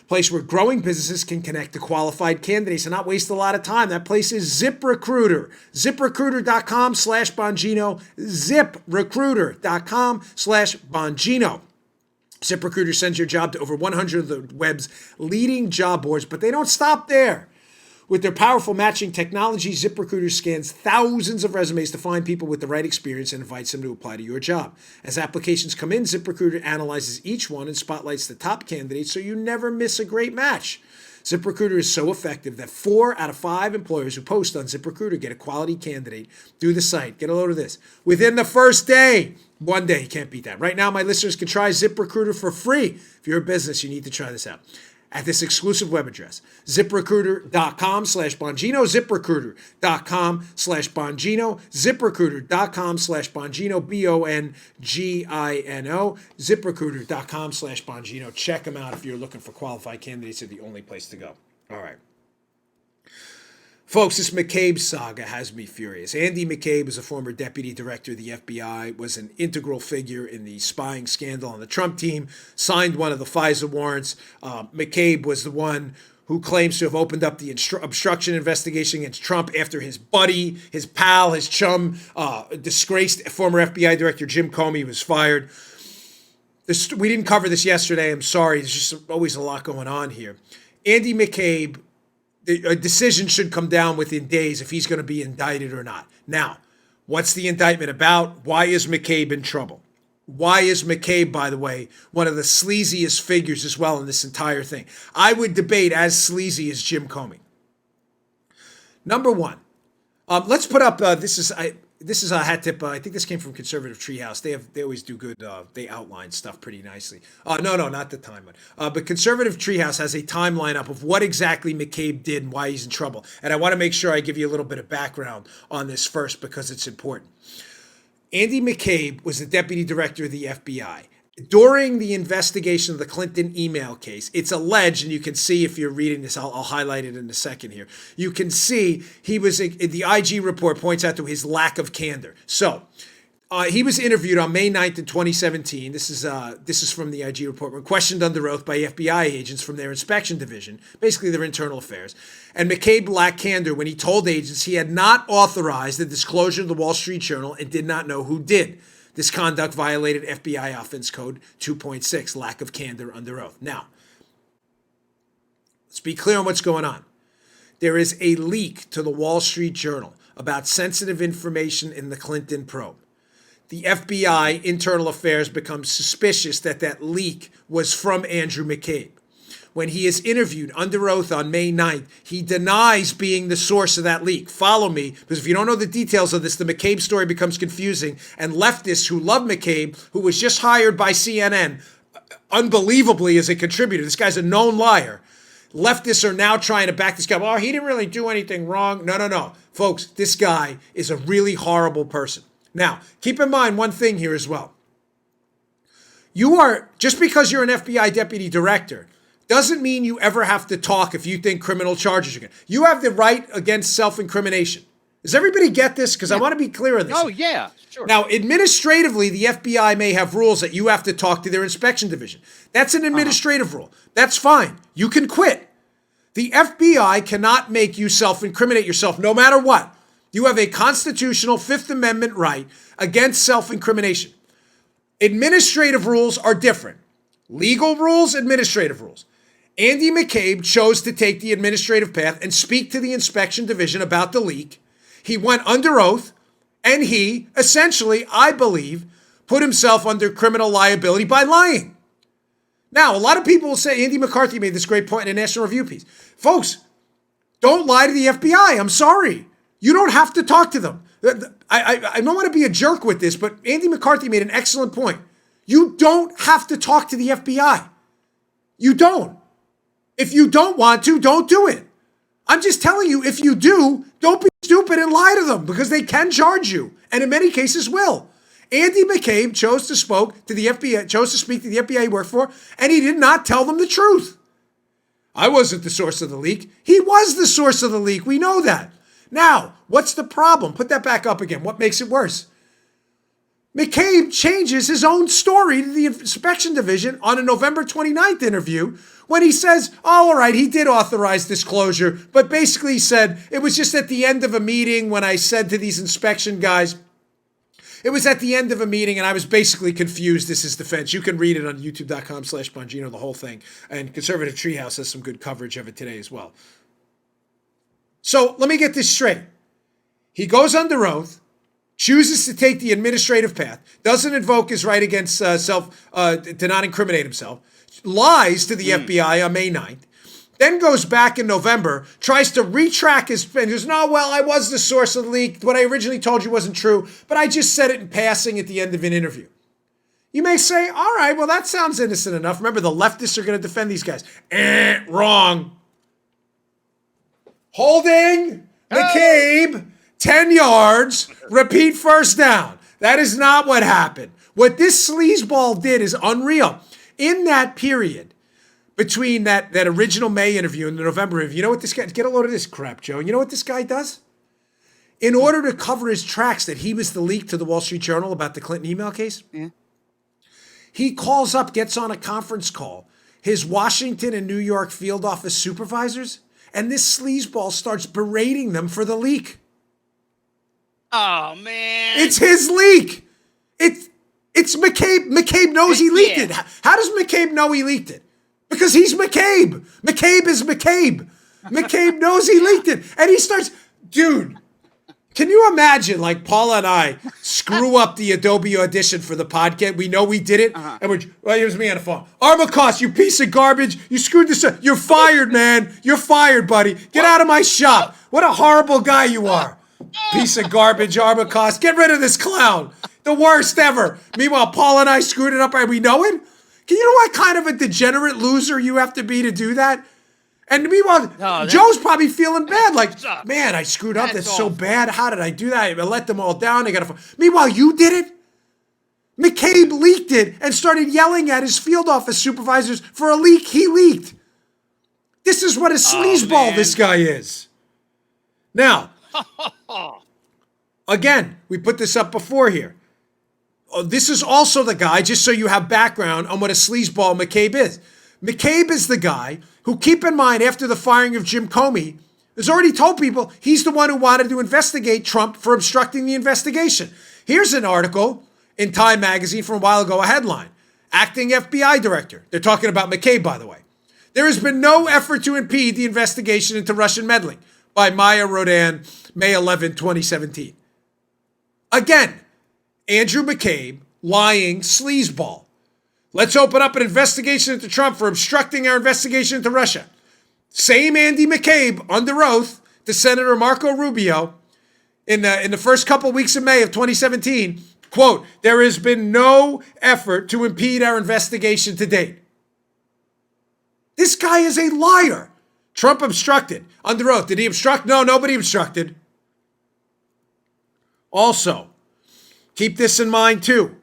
Place where growing businesses can connect to qualified candidates and not waste a lot of time. That place is ZipRecruiter. ZipRecruiter.com/Bongino. ZipRecruiter.com/Bongino. ZipRecruiter sends your job to over 100 of the web's leading job boards, but they don't stop there. With their powerful matching technology, ZipRecruiter scans thousands of resumes to find people with the right experience and invites them to apply to your job. As applications come in, ZipRecruiter analyzes each one and spotlights the top candidates so you never miss a great match. ZipRecruiter is so effective that 4 out of 5 employers who post on ZipRecruiter get a quality candidate through the site. Get a load of this. Within the first day. One day, you can't beat that. Right now, my listeners can try ZipRecruiter for free. If you're a business, you need to try this out. At this exclusive web address, ZipRecruiter.com/Bongino, ZipRecruiter.com/Bongino, ZipRecruiter.com/Bongino, Bongino, ZipRecruiter.com/Bongino. Check them out if you're looking for qualified candidates. They're the only place to go. All right. Folks, this McCabe saga has me furious. Andy McCabe is a former deputy director of the FBI, was an integral figure in the spying scandal on the Trump team, signed one of the FISA warrants. McCabe was the one who claims to have opened up the obstruction investigation against Trump after his buddy, his pal, his chum, disgraced former FBI director Jim Comey was fired. We didn't cover this yesterday. I'm sorry. There's just always a lot going on here. Andy McCabe, a decision should come down within days if he's going to be indicted or not. Now, what's the indictment about? Why is McCabe in trouble? Why is McCabe, by the way, one of the sleaziest figures as well in this entire thing? I would debate as sleazy as Jim Comey. Number one, let's put up, this is a hat tip. I think this came from Conservative Treehouse. They always do good. They outline stuff pretty nicely. No, not the timeline. But Conservative Treehouse has a timeline up of what exactly McCabe did and why he's in trouble. And I want to make sure I give you a little bit of background on this first because it's important. Andy McCabe was the deputy director of the FBI. During the investigation of the Clinton email case, it's alleged, and you can see if you're reading this, I'll highlight it in a second here. You can see the IG report points out to his lack of candor. So he was interviewed on May 9th in 2017. This is from the IG report. When questioned under oath by FBI agents from their inspection division, basically their internal affairs. And McCabe lacked candor when he told agents he had not authorized the disclosure of the Wall Street Journal and did not know who did. This conduct violated FBI Offense Code 2.6, lack of candor under oath. Now, let's be clear on what's going on. there is a leak to the Wall Street Journal about sensitive information in the Clinton probe. The FBI Internal Affairs becomes suspicious that that leak was from Andrew McCabe. When he is interviewed under oath on May 9th, he denies being the source of that leak. Follow me, because if you don't know the details of this, the McCabe story becomes confusing, and leftists who love McCabe, who was just hired by CNN, unbelievably as a contributor, this guy's a known liar. Leftists are now trying to back this guy. Oh, he didn't really do anything wrong. No. Folks, this guy is a really horrible person. Now, keep in mind one thing here as well. Just because you're an FBI deputy director, doesn't mean you ever have to talk if you think criminal charges are good. You have the right against self-incrimination. Does everybody get this? Because I want to be clear on this. Oh, yeah, sure. Now, administratively, the FBI may have rules that you have to talk to their inspection division. That's an administrative rule. That's fine. You can quit. The FBI cannot make you self-incriminate yourself no matter what. You have a constitutional Fifth Amendment right against self-incrimination. Administrative rules are different. Legal rules, administrative rules. Andy McCabe chose to take the administrative path and speak to the inspection division about the leak. He went under oath, and he essentially, I believe, put himself under criminal liability by lying. Now, a lot of people will say, Andy McCarthy made this great point in a National Review piece. Folks, don't lie to the FBI. I'm sorry. You don't have to talk to them. I don't want to be a jerk with this, but Andy McCarthy made an excellent point. You don't have to talk to the FBI. You don't. If you don't want to, don't do it. I'm just telling you, if you do, don't be stupid and lie to them because they can charge you, and in many cases will. Andy McCabe chose to speak to the FBI he worked for, and he did not tell them the truth. I wasn't the source of the leak. He was the source of the leak. We know that. Now, what's the problem? Put that back up again. What makes it worse? McCabe changes his own story to the inspection division on a November 29th interview when he says, oh, all right, he did authorize disclosure, but basically he said it was just at the end of a meeting when I said to these inspection guys, it was at the end of a meeting and I was basically confused. This is defense. You can read it on youtube.com/Bongino, the whole thing. And Conservative Treehouse has some good coverage of it today as well. So let me get this straight. He goes under oath, chooses to take the administrative path, doesn't invoke his right against to not incriminate himself, lies to the FBI on May 9th, then goes back in November, tries to retract his and goes, no, well, I was the source of the leak. What I originally told you wasn't true, but I just said it in passing at the end of an interview. You may say, all right, well, that sounds innocent enough. Remember, the leftists are going to defend these guys. Wrong. Holding McCabe 10 yards, repeat first down. That is not what happened. What this sleazeball did is unreal. In that period, between that original May interview and the November interview, you know what this guy, get a load of this crap, Joe. You know what this guy does? In order to cover his tracks that he was the leak to the Wall Street Journal about the Clinton email case, he calls up, gets on a conference call, his Washington and New York field office supervisors, and this sleazeball starts berating them for the leak. Oh, man. It's his leak. It's McCabe. McCabe knows he leaked it. How does McCabe know he leaked it? Because he's McCabe. McCabe is McCabe. McCabe knows he leaked it. And he starts, dude, can you imagine, like Paula and I screw up the Adobe Audition for the podcast? We know we did it. And well, here's me on the phone. Armacost, you piece of garbage. You screwed this up. You're fired, man. You're fired, buddy. Get out of my shop. What a horrible guy you are. Piece of garbage, Armacost. Get rid of this clown. The worst ever. Meanwhile, Paula and I screwed it up and we know it. Can you know what kind of a degenerate loser you have to be to do that? And meanwhile, Joe's probably feeling bad. Like, man, I screwed up. That's so bad. How did I do that? I let them all down. Meanwhile, you did it. McCabe leaked it and started yelling at his field office supervisors for a leak he leaked. This is what a sleazeball this guy is. Now, again, we put this up before here. This is also the guy, just so you have background on what a sleazeball McCabe is. McCabe is the guy who, keep in mind, after the firing of Jim Comey, has already told people he's the one who wanted to investigate Trump for obstructing the investigation. Here's an article in Time magazine from a while ago, a headline. Acting FBI director. They're talking about McCabe, by the way. There has been no effort to impede the investigation into Russian meddling by Maya Rodan, May 11, 2017. Again, Andrew McCabe, lying sleazeball. Let's open up an investigation into Trump for obstructing our investigation into Russia. Same Andy McCabe, under oath, to Senator Marco Rubio in the first couple weeks of May of 2017, quote, there has been no effort to impede our investigation to date. This guy is a liar. Trump obstructed. Under oath. Did he obstruct? No, nobody obstructed. Also, keep this in mind too.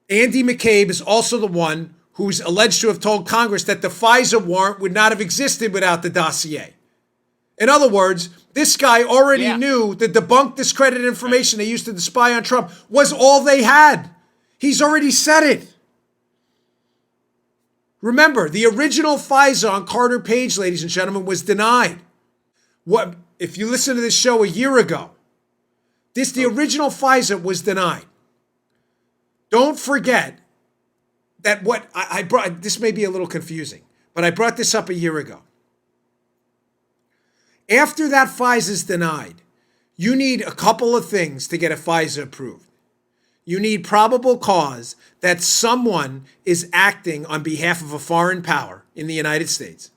Andy McCabe is also the one who's alleged to have told Congress that the FISA warrant would not have existed without the dossier. In other words, this guy already knew the debunked, discredited information they used to spy on Trump was all they had. He's already said it. Remember, the original FISA on Carter Page, ladies and gentlemen, was denied. What if you listen to this show a year ago? The original FISA was denied. Don't forget that what I brought, this may be a little confusing, but I brought this up a year ago. After that FISA is denied, you need a couple of things to get a FISA approved. You need probable cause that someone is acting on behalf of a foreign power in the United States,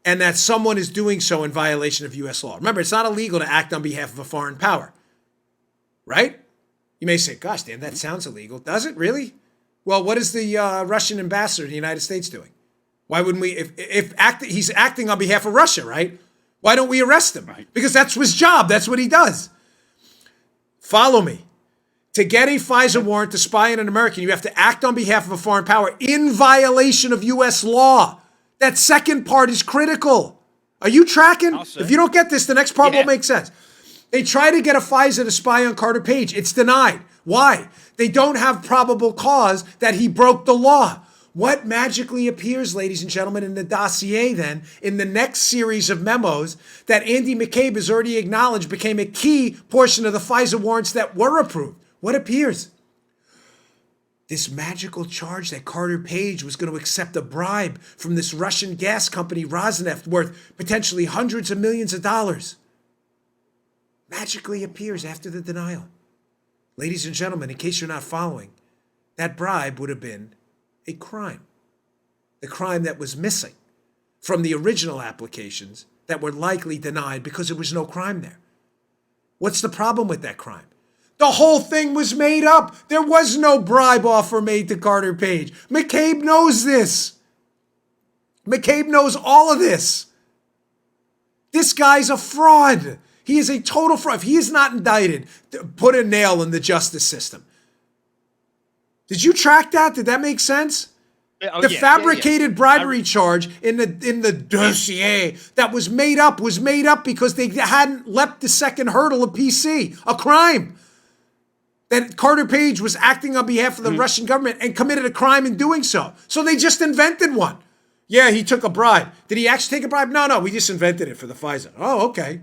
and that someone is doing so in violation of U.S. law. Remember, it's not illegal to act on behalf of a foreign power, right? You may say, gosh, Dan, that sounds illegal. Does it really? Well, what is the Russian ambassador in the United States doing? Why wouldn't we, he's acting on behalf of Russia, right? Why don't we arrest him? Right. Because that's his job. That's what he does. Follow me. To get a FISA warrant to spy on an American, you have to act on behalf of a foreign power in violation of U.S. law. That second part is critical. Are you tracking? If you don't get this, the next part won't make sense. They try to get a FISA to spy on Carter Page. It's denied. Why? They don't have probable cause that he broke the law. What magically appears, ladies and gentlemen, in the dossier then, in the next series of memos that Andy McCabe has already acknowledged became a key portion of the FISA warrants that were approved? What appears? This magical charge that Carter Page was going to accept a bribe from this Russian gas company, Rosneft, worth potentially hundreds of millions of dollars. Magically appears after the denial. Ladies and gentlemen, in case you're not following, that bribe would have been a crime. The crime that was missing from the original applications that were likely denied because there was no crime there. What's the problem with that crime? The whole thing was made up. There was no bribe offer made to Carter Page. McCabe knows this. McCabe knows all of this. This guy's a fraud. He is a total fraud. If he is not indicted, put a nail in the justice system. Did you track that? Did that make sense? The fabricated bribery charge in the dossier that was made up because they hadn't leapt the second hurdle of PC, a crime. That Carter Page was acting on behalf of the Russian government and committed a crime in doing so. So they just invented one. Yeah, he took a bribe. Did he actually take a bribe? No, we just invented it for the FISA. Oh, okay.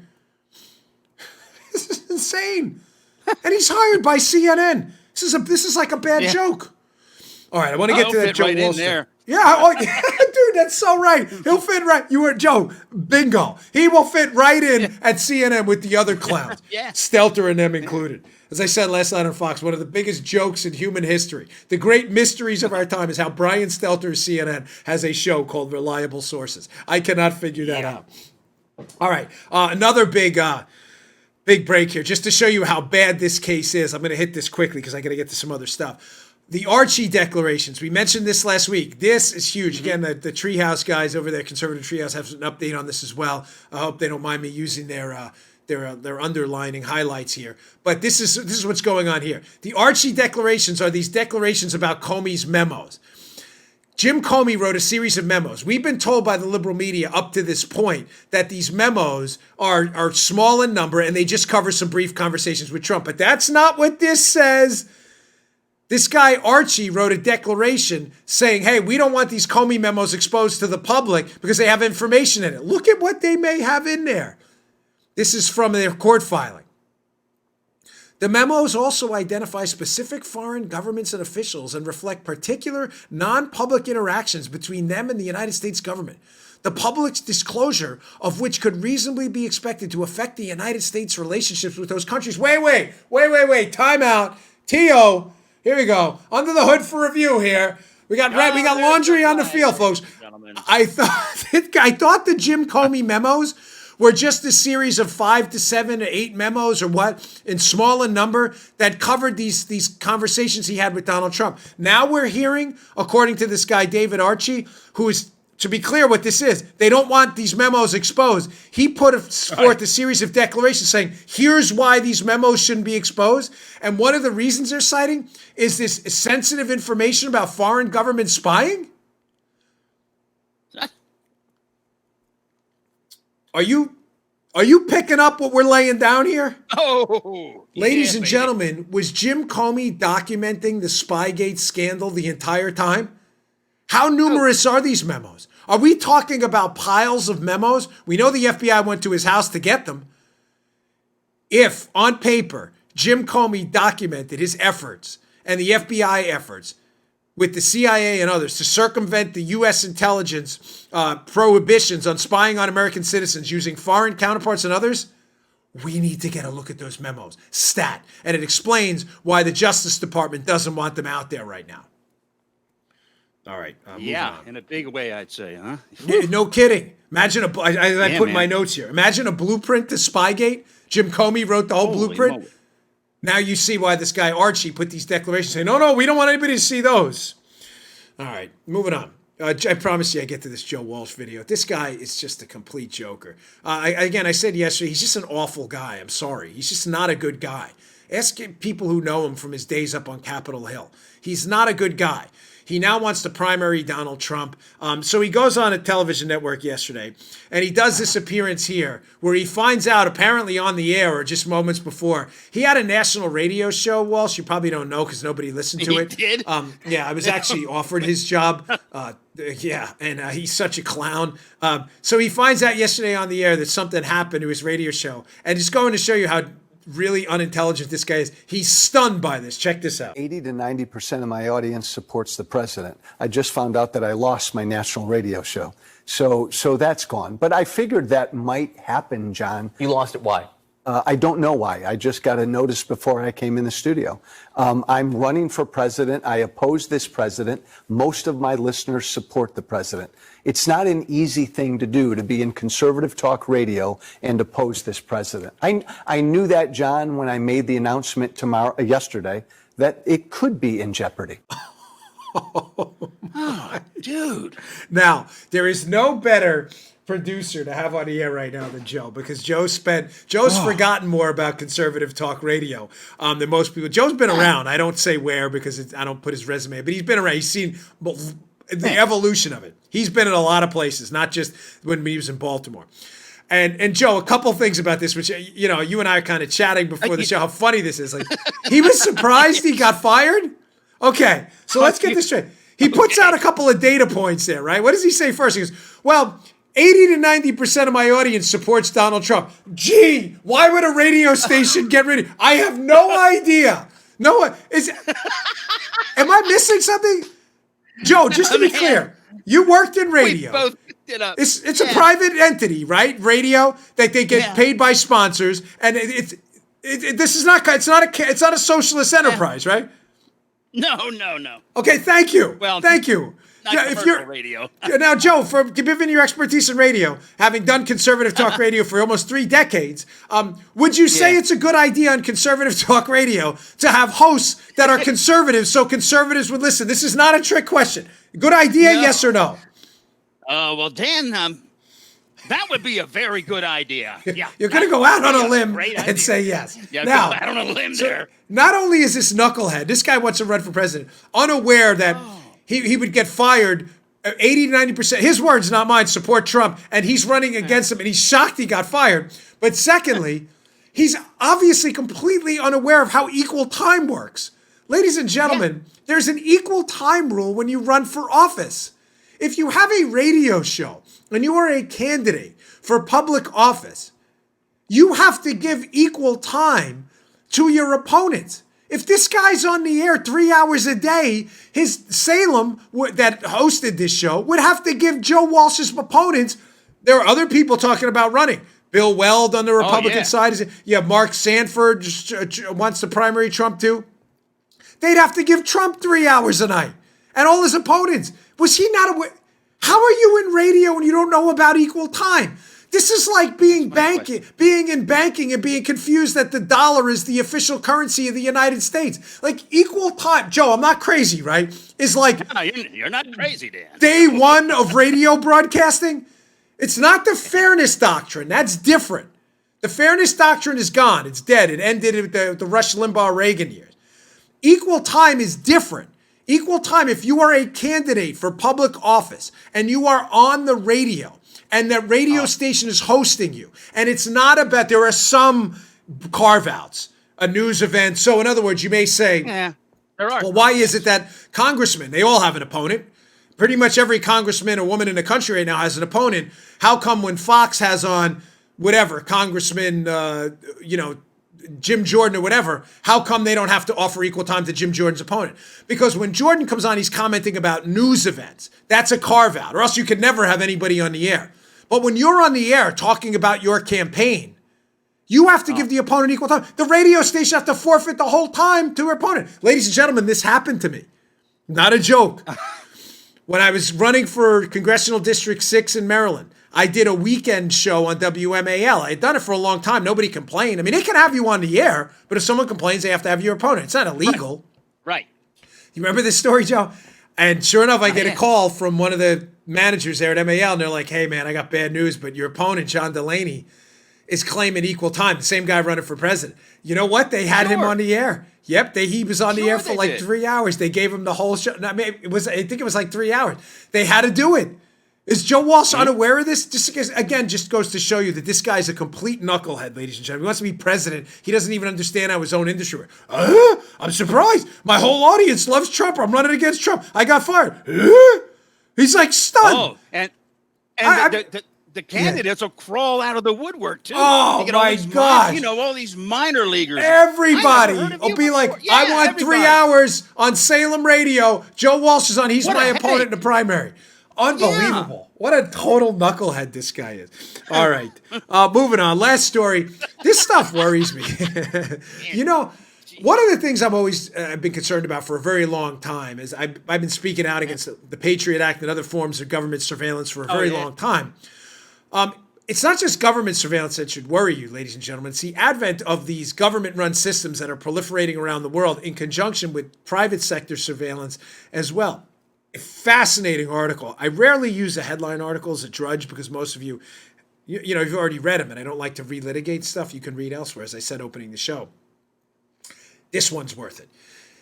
This is insane. And he's hired by CNN. This is like a bad joke. All right, I want to get to that Joe right in there. Yeah, dude, that's so right. He'll fit right. You were Joe. Bingo. He will fit right in at CNN with the other clowns. Stelter and them included. As I said last night on Fox, one of the biggest jokes in human history, the great mysteries of our time, is how Brian Stelter of CNN has a show called Reliable Sources. I cannot figure that out. All right, another big break here, just to show you how bad this case is. I'm going to hit this quickly because I got to get to some other stuff. The Archie declarations. We mentioned this last week. This is huge. Again, the Treehouse guys over there, Conservative Treehouse, have an update on this as well. I hope they don't mind me using their underlining highlights here. But this is what's going on here. The Archie declarations are these declarations about Comey's memos. Jim Comey wrote a series of memos. We've been told by the liberal media up to this point that these memos are small in number and they just cover some brief conversations with Trump. But that's not what this says. This guy, Archie, wrote a declaration saying, hey, we don't want these Comey memos exposed to the public because they have information in it. Look at what they may have in there. This is from their court filing. The memos also identify specific foreign governments and officials and reflect particular non-public interactions between them and the United States government, the public's disclosure of which could reasonably be expected to affect the United States' relationships with those countries. Wait. Time out. T.O., here we go. Under the hood for review here. We got laundry on the field, folks. I thought the Jim Comey memos were just a series of 5 to 7 or 8 memos or what, in small in number, that covered these conversations he had with Donald Trump. Now we're hearing, according to this guy, David Archie, who is, to be clear what this is, they don't want these memos exposed. He put forth a series of declarations saying, here's why these memos shouldn't be exposed. And one of the reasons they're citing is this sensitive information about foreign government spying. Are you picking up what we're laying down here? Oh, ladies and gentlemen, was Jim Comey documenting the Spygate scandal the entire time? How numerous are these memos? Are we talking about piles of memos? We know the FBI went to his house to get them. If, on paper, Jim Comey documented his efforts and the FBI efforts with the CIA and others to circumvent the U.S. intelligence prohibitions on spying on American citizens using foreign counterparts and others, we need to get a look at those memos. Stat. And it explains why the Justice Department doesn't want them out there right now. All right. Yeah, in a big way, I'd say, huh? No kidding. Imagine I put in my notes here. Imagine a blueprint to Spygate. Jim Comey wrote the whole blueprint. Moly. Now you see why this guy Archie put these declarations saying, no, we don't want anybody to see those. All right, moving on. I promise you I get to this Joe Walsh video. This guy is just a complete joker. I said yesterday, he's just an awful guy. I'm sorry. He's just not a good guy. Ask people who know him from his days up on Capitol Hill. He's not a good guy. He now wants to primary Donald Trump. So he goes on a television network yesterday, and he does this appearance here where he finds out, apparently on the air or just moments before, he had a national radio show, Walsh. You probably don't know because nobody listened to it. He did? I was actually offered his job. And he's such a clown. So he finds out yesterday on the air that something happened to his radio show. And it's going to show you how really unintelligent this guy is. He's stunned by this. Check this out. 80 to 90% of my audience supports the president. I just found out that I lost my national radio show. So that's gone. But I figured that might happen, John. You lost it. Why? I don't know why. I just got a notice before I came in the studio. I'm running for president. I oppose this president. Most of my listeners support the president. It's not an easy thing to do to be in conservative talk radio and oppose this president. I knew that, John, when I made the announcement yesterday, that it could be in jeopardy. Oh, dude. Now, there is no better producer to have on the air right now than Joe, because Joe's forgotten more about conservative talk radio than most people. Joe's been around. I don't say where because I don't put his resume, but he's been around. He's seen the evolution of it. He's been in a lot of places, not just when he was in Baltimore. And Joe, a couple things about this, which, you know, you and I are kind of chatting before the show, how funny this is. Like, he was surprised he got fired? Okay, so let's get this straight. He puts out a couple of data points there, right? What does he say first? He goes, well, 80 to 90% of my audience supports Donald Trump. Gee, why would a radio station get rid of? I have no idea. Am I missing something? Joe, just to be clear, you worked in radio. We both picked it up. It's a private entity, right? Radio that they get paid by sponsors, and it's not a socialist enterprise, right? No. Okay, thank you. Well, thank you. If you're radio. Now, Joe, for given your expertise in radio, having done conservative talk radio for almost 3 decades, would you say it's a good idea on conservative talk radio to have hosts that are conservatives so conservatives would listen? This is not a trick question. Good idea, yes or no? Well, Dan, that would be a very good idea. Yeah, You're going to go out on a limb and say yes. Yeah, now, go out on a limb there. Not only is this knucklehead, this guy wants to run for president, unaware that he would get fired 80 to 90%. His words, not mine, support Trump, and he's running against him, and he's shocked he got fired. But secondly, he's obviously completely unaware of how equal time works. Ladies and gentlemen, there's an equal time rule when you run for office. If you have a radio show and you are a candidate for public office, you have to give equal time to your opponents. If this guy's on the air 3 hours a day, his Salem that hosted this show would have to give Joe Walsh's opponents. There are other people talking about running. Bill Weld on the Republican side. Mark Sanford wants to primary Trump too. They'd have to give Trump 3 hours a night. And all his opponents. Was he not aware? How are you in radio and you don't know about equal time? This is like being in banking and being confused that the dollar is the official currency of the United States. Like equal time, Joe, I'm not crazy, right? Is like no, you're not crazy, Dan. Day one of radio broadcasting. It's not the fairness doctrine. That's different. The fairness doctrine is gone. It's dead. It ended with the Rush Limbaugh-Reagan years. Equal time is different. Equal time, if you are a candidate for public office and you are on the radio, and that radio station is hosting you. And it's not about, there are some carve-outs, a news event. So in other words, you may say, there are. Well, why is it that congressmen, they all have an opponent. Pretty much every congressman or woman in the country right now has an opponent. How come when Fox has on whatever, Congressman, Jim Jordan or whatever, how come they don't have to offer equal time to Jim Jordan's opponent? Because when Jordan comes on, he's commenting about news events. That's a carve-out, or else you could never have anybody on the air. But when you're on the air talking about your campaign, you have to give the opponent equal time. The radio station have to forfeit the whole time to their opponent. Ladies and gentlemen, this happened to me. Not a joke. When I was running for Congressional District 6 in Maryland, I did a weekend show on WMAL. I had done it for a long time. Nobody complained. I mean, they can have you on the air, but if someone complains, they have to have your opponent. It's not illegal. Right. You remember this story, Joe? And sure enough, I get a call from one of the managers there at MAL, and they're like, hey, man, I got bad news, but your opponent, John Delaney, is claiming equal time. The same guy running for president. You know what? They had him on the air. Yep, he was on the air for like 3 hours. They gave him the whole show. I think it was like 3 hours. They had to do it. Is Joe Walsh unaware of this? Just goes to show you that this guy's a complete knucklehead, ladies and gentlemen. He wants to be president. He doesn't even understand how his own industry works. I'm surprised. My whole audience loves Trump. I'm running against Trump. I got fired. He's like stunned. Oh, and the candidates will crawl out of the woodwork too. Oh my gosh! All these minor leaguers. Everybody will be like, "I want 3 hours on Salem radio." Joe Walsh is on. He's my opponent in the primary. Unbelievable! What a total knucklehead this guy is. All right, moving on. Last story. This stuff worries me. One of the things I've been concerned about for a very long time is I've been speaking out against the Patriot Act and other forms of government surveillance for a very long time. It's not just government surveillance that should worry you, ladies and gentlemen. It's the advent of these government-run systems that are proliferating around the world in conjunction with private sector surveillance as well. A fascinating article. I rarely use the headline articles at Drudge because most of you, you've already read them, and I don't like to relitigate stuff you can read elsewhere, as I said opening the show. This one's worth it.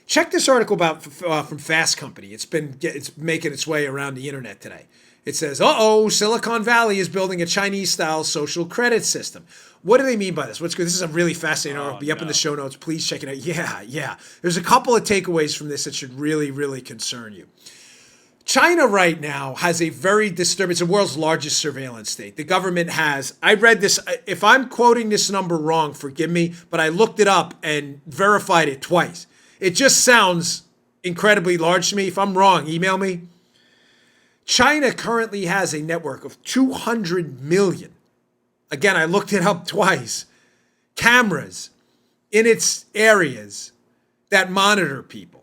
Check this article from Fast Company. It's making its way around the internet today. It says, Silicon Valley is building a Chinese-style social credit system. What do they mean by this? What's good? This is a really fascinating article. Be up in the show notes. Please check it out. Yeah. There's a couple of takeaways from this that should really, really concern you. China right now has a very disturbing, it's the world's largest surveillance state. The government has, I read this, if I'm quoting this number wrong, forgive me, but I looked it up and verified it twice. It just sounds incredibly large to me. If I'm wrong, email me. China currently has a network of 200 million. Again, I looked it up twice. Cameras in its areas that monitor people.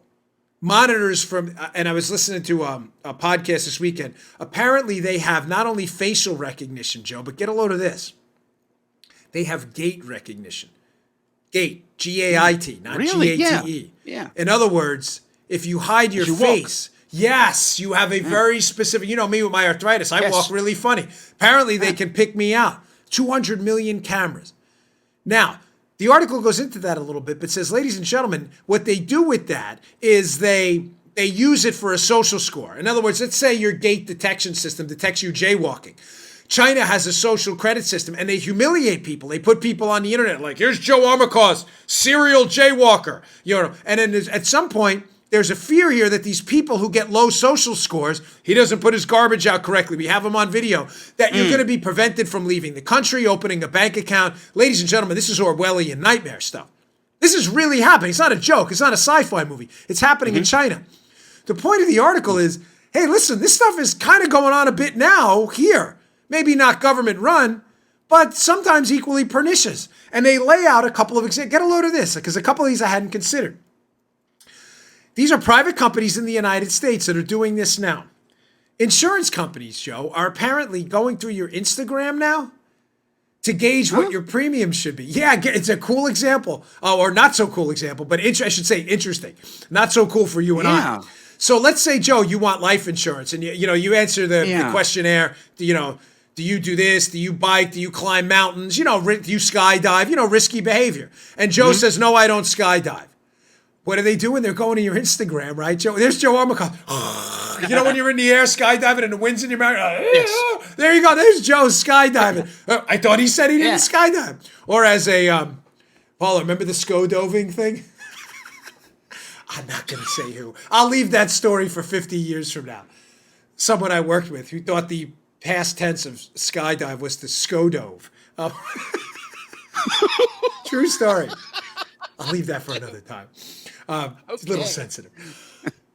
Monitors from, and I was listening to a podcast this weekend. Apparently, they have not only facial recognition, Joe, but get a load of this. They have gait recognition. Gait, G-A-I-T, not really? G-A-T-E. Yeah. In other words, if you hide your face, yes, you have a very specific, me with my arthritis, I walk really funny. Apparently, they can pick me out. 200 million cameras. Now, the article goes into that a little bit, but says, ladies and gentlemen, what they do with that is they use it for a social score. In other words, let's say your gait detection system detects you jaywalking. China has a social credit system, and they humiliate people. They put people on the internet like, here's Joe Armacost, serial jaywalker. And then at some point, there's a fear here that these people who get low social scores, he doesn't put his garbage out correctly, we have him on video, that you're going to be prevented from leaving the country, opening a bank account. Ladies and gentlemen, this is Orwellian nightmare stuff. This is really happening. It's not a joke. It's not a sci-fi movie. It's happening in China. The point of the article is, hey, listen, this stuff is kind of going on a bit now here. Maybe not government run, but sometimes equally pernicious. And they lay out a couple of examples. Get a load of this, because a couple of these I hadn't considered. These are private companies in the United States that are doing this now. Insurance companies, Joe, are apparently going through your Instagram now to gauge what your premiums should be. Yeah, it's a cool example, or not so cool example, but I should say interesting. Not so cool for you and I. So let's say, Joe, you want life insurance, and you answer the questionnaire. Do you do this? Do you bike? Do you climb mountains? Do you skydive? Risky behavior. And Joe says, no, I don't skydive. What are they doing? They're going to your Instagram, right, Joe? There's Joe Armacon. When you're in the air skydiving and the wind's in your mouth. Yes. There you go. There's Joe skydiving. I thought he said he didn't skydive. Or as a, Paula, remember the skodoving thing? I'm not going to say who. I'll leave that story for 50 years from now. Someone I worked with who thought the past tense of skydive was to skodove. True story. I'll leave that for another time. It's a little sensitive.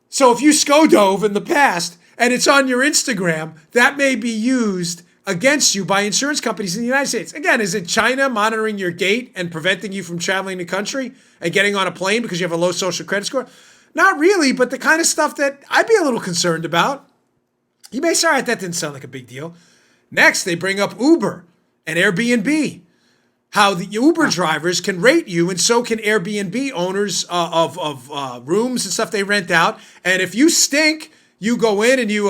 So if you skodove in the past and it's on your Instagram, that may be used against you by insurance companies in the United States. Again, is it China monitoring your gait and preventing you from traveling the country and getting on a plane because you have a low social credit score? Not really, but the kind of stuff that I'd be a little concerned about. You may say, all right, that didn't sound like a big deal. Next, they bring up Uber and Airbnb. How the Uber drivers can rate you, and so can Airbnb owners of rooms and stuff they rent out. And if you stink, you go in and you,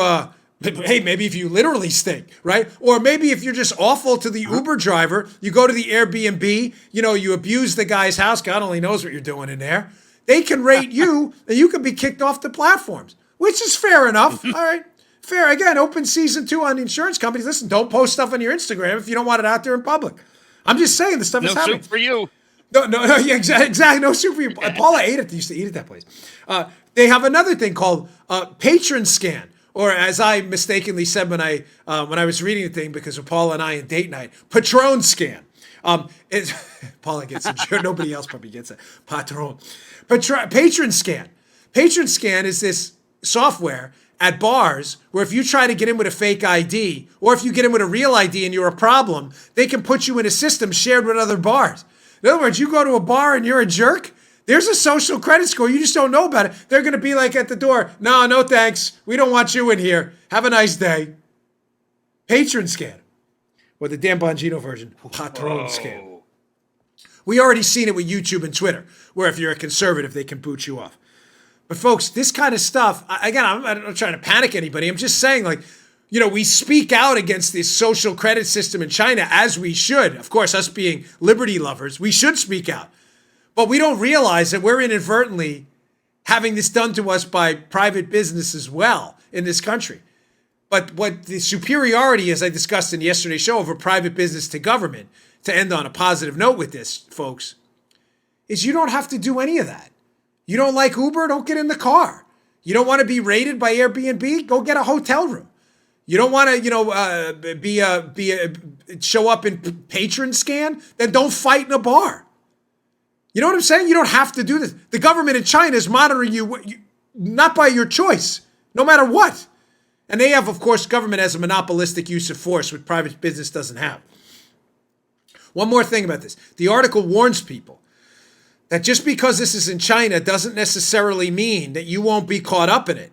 hey, maybe if you literally stink, right? Or maybe if you're just awful to the Uber driver, you go to the Airbnb, you abuse the guy's house. God only knows what you're doing in there. They can rate you, and you can be kicked off the platforms, which is fair enough. All right. Fair. Again, open season 2 on the insurance companies. Listen, don't post stuff on your Instagram if you don't want it out there in public. I'm just saying the stuff is happening. No soup for you. No, yeah, exactly. No soup for you. Paula used to eat at that place. They have another thing called patron scan, or as I mistakenly said when I was reading the thing because of Paula and I in date night, patron scan. Paula gets it. Sure, nobody else probably gets it. Patron scan. Patron scan is this software at bars where if you try to get in with a fake ID or if you get in with a real ID and you're a problem, they can put you in a system shared with other bars. In other words, you go to a bar and you're a jerk, there's a social credit score. You just don't know about it. They're going to be like at the door, no thanks. We don't want you in here. Have a nice day. Patron scan. Or the Dan Bongino version, patron scan. We already seen it with YouTube and Twitter, where if you're a conservative, they can boot you off. But folks, this kind of stuff, again, I'm not trying to panic anybody. I'm just saying, we speak out against this social credit system in China as we should. Of course, us being liberty lovers, we should speak out. But we don't realize that we're inadvertently having this done to us by private business as well in this country. But what the superiority, as I discussed in yesterday's show, over private business to government, to end on a positive note with this, folks, is you don't have to do any of that. You don't like Uber? Don't get in the car. You don't want to be rated by Airbnb? Go get a hotel room. You don't want to, show up in patron scan? Then don't fight in a bar. You know what I'm saying? You don't have to do this. The government in China is monitoring you, not by your choice, no matter what. And they have, of course, government has a monopolistic use of force, which private business doesn't have. One more thing about this. The article warns people that just because this is in China doesn't necessarily mean that you won't be caught up in it.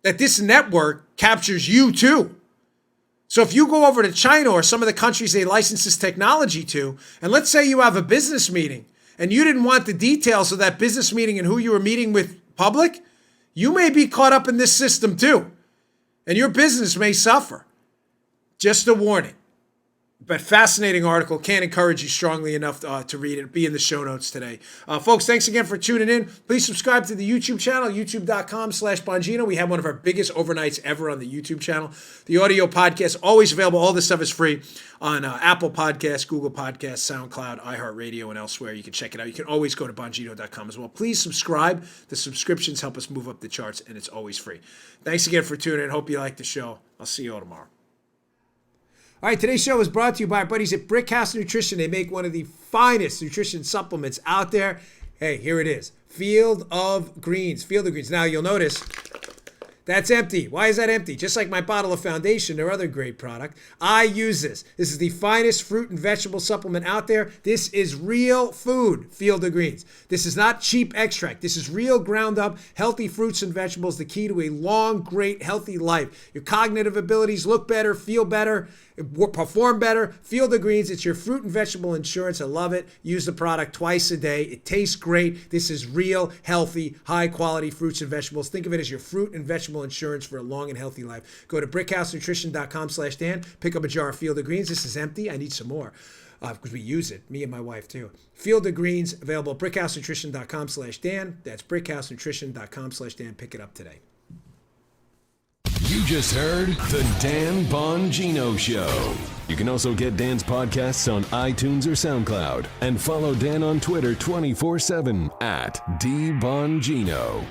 That this network captures you too. So if you go over to China or some of the countries they license this technology to, and let's say you have a business meeting and you didn't want the details of that business meeting and who you were meeting with public, you may be caught up in this system too. And your business may suffer. Just a warning. But fascinating article. Can't encourage you strongly enough to read it. Be in the show notes today. Folks, thanks again for tuning in. Please subscribe to the YouTube channel, youtube.com/Bongino. We have one of our biggest overnights ever on the YouTube channel. The audio podcast, always available. All this stuff is free on Apple Podcasts, Google Podcasts, SoundCloud, iHeartRadio, and elsewhere. You can check it out. You can always go to Bongino.com as well. Please subscribe. The subscriptions help us move up the charts, and it's always free. Thanks again for tuning in. Hope you like the show. I'll see you all tomorrow. All right, today's show is brought to you by our buddies at Brickhouse Nutrition. They make one of the finest nutrition supplements out there. Hey, here it is. Field of Greens. Field of Greens. Now, you'll notice that's empty. Why is that empty? Just like my bottle of foundation or other great product, I use this. This is the finest fruit and vegetable supplement out there. This is real food, Field of Greens. This is not cheap extract. This is real ground up, healthy fruits and vegetables, the key to a long, great, healthy life. Your cognitive abilities look better, feel better, perform better. Field of Greens, it's your fruit and vegetable insurance. I love it. Use the product twice a day. It tastes great. This is real, healthy, high quality fruits and vegetables. Think of it as your fruit and vegetable insurance for a long and healthy life. Go to brickhousenutrition.com/Dan. Pick up a jar of Field of Greens. This is empty. I need some more because we use it, me and my wife too. Field of Greens, available at brickhousenutrition.com/Dan. That's brickhousenutrition.com/Dan. Pick it up today. You just heard The Dan Bongino Show. You can also get Dan's podcasts on iTunes or SoundCloud. And follow Dan on Twitter 24/7 at DBongino.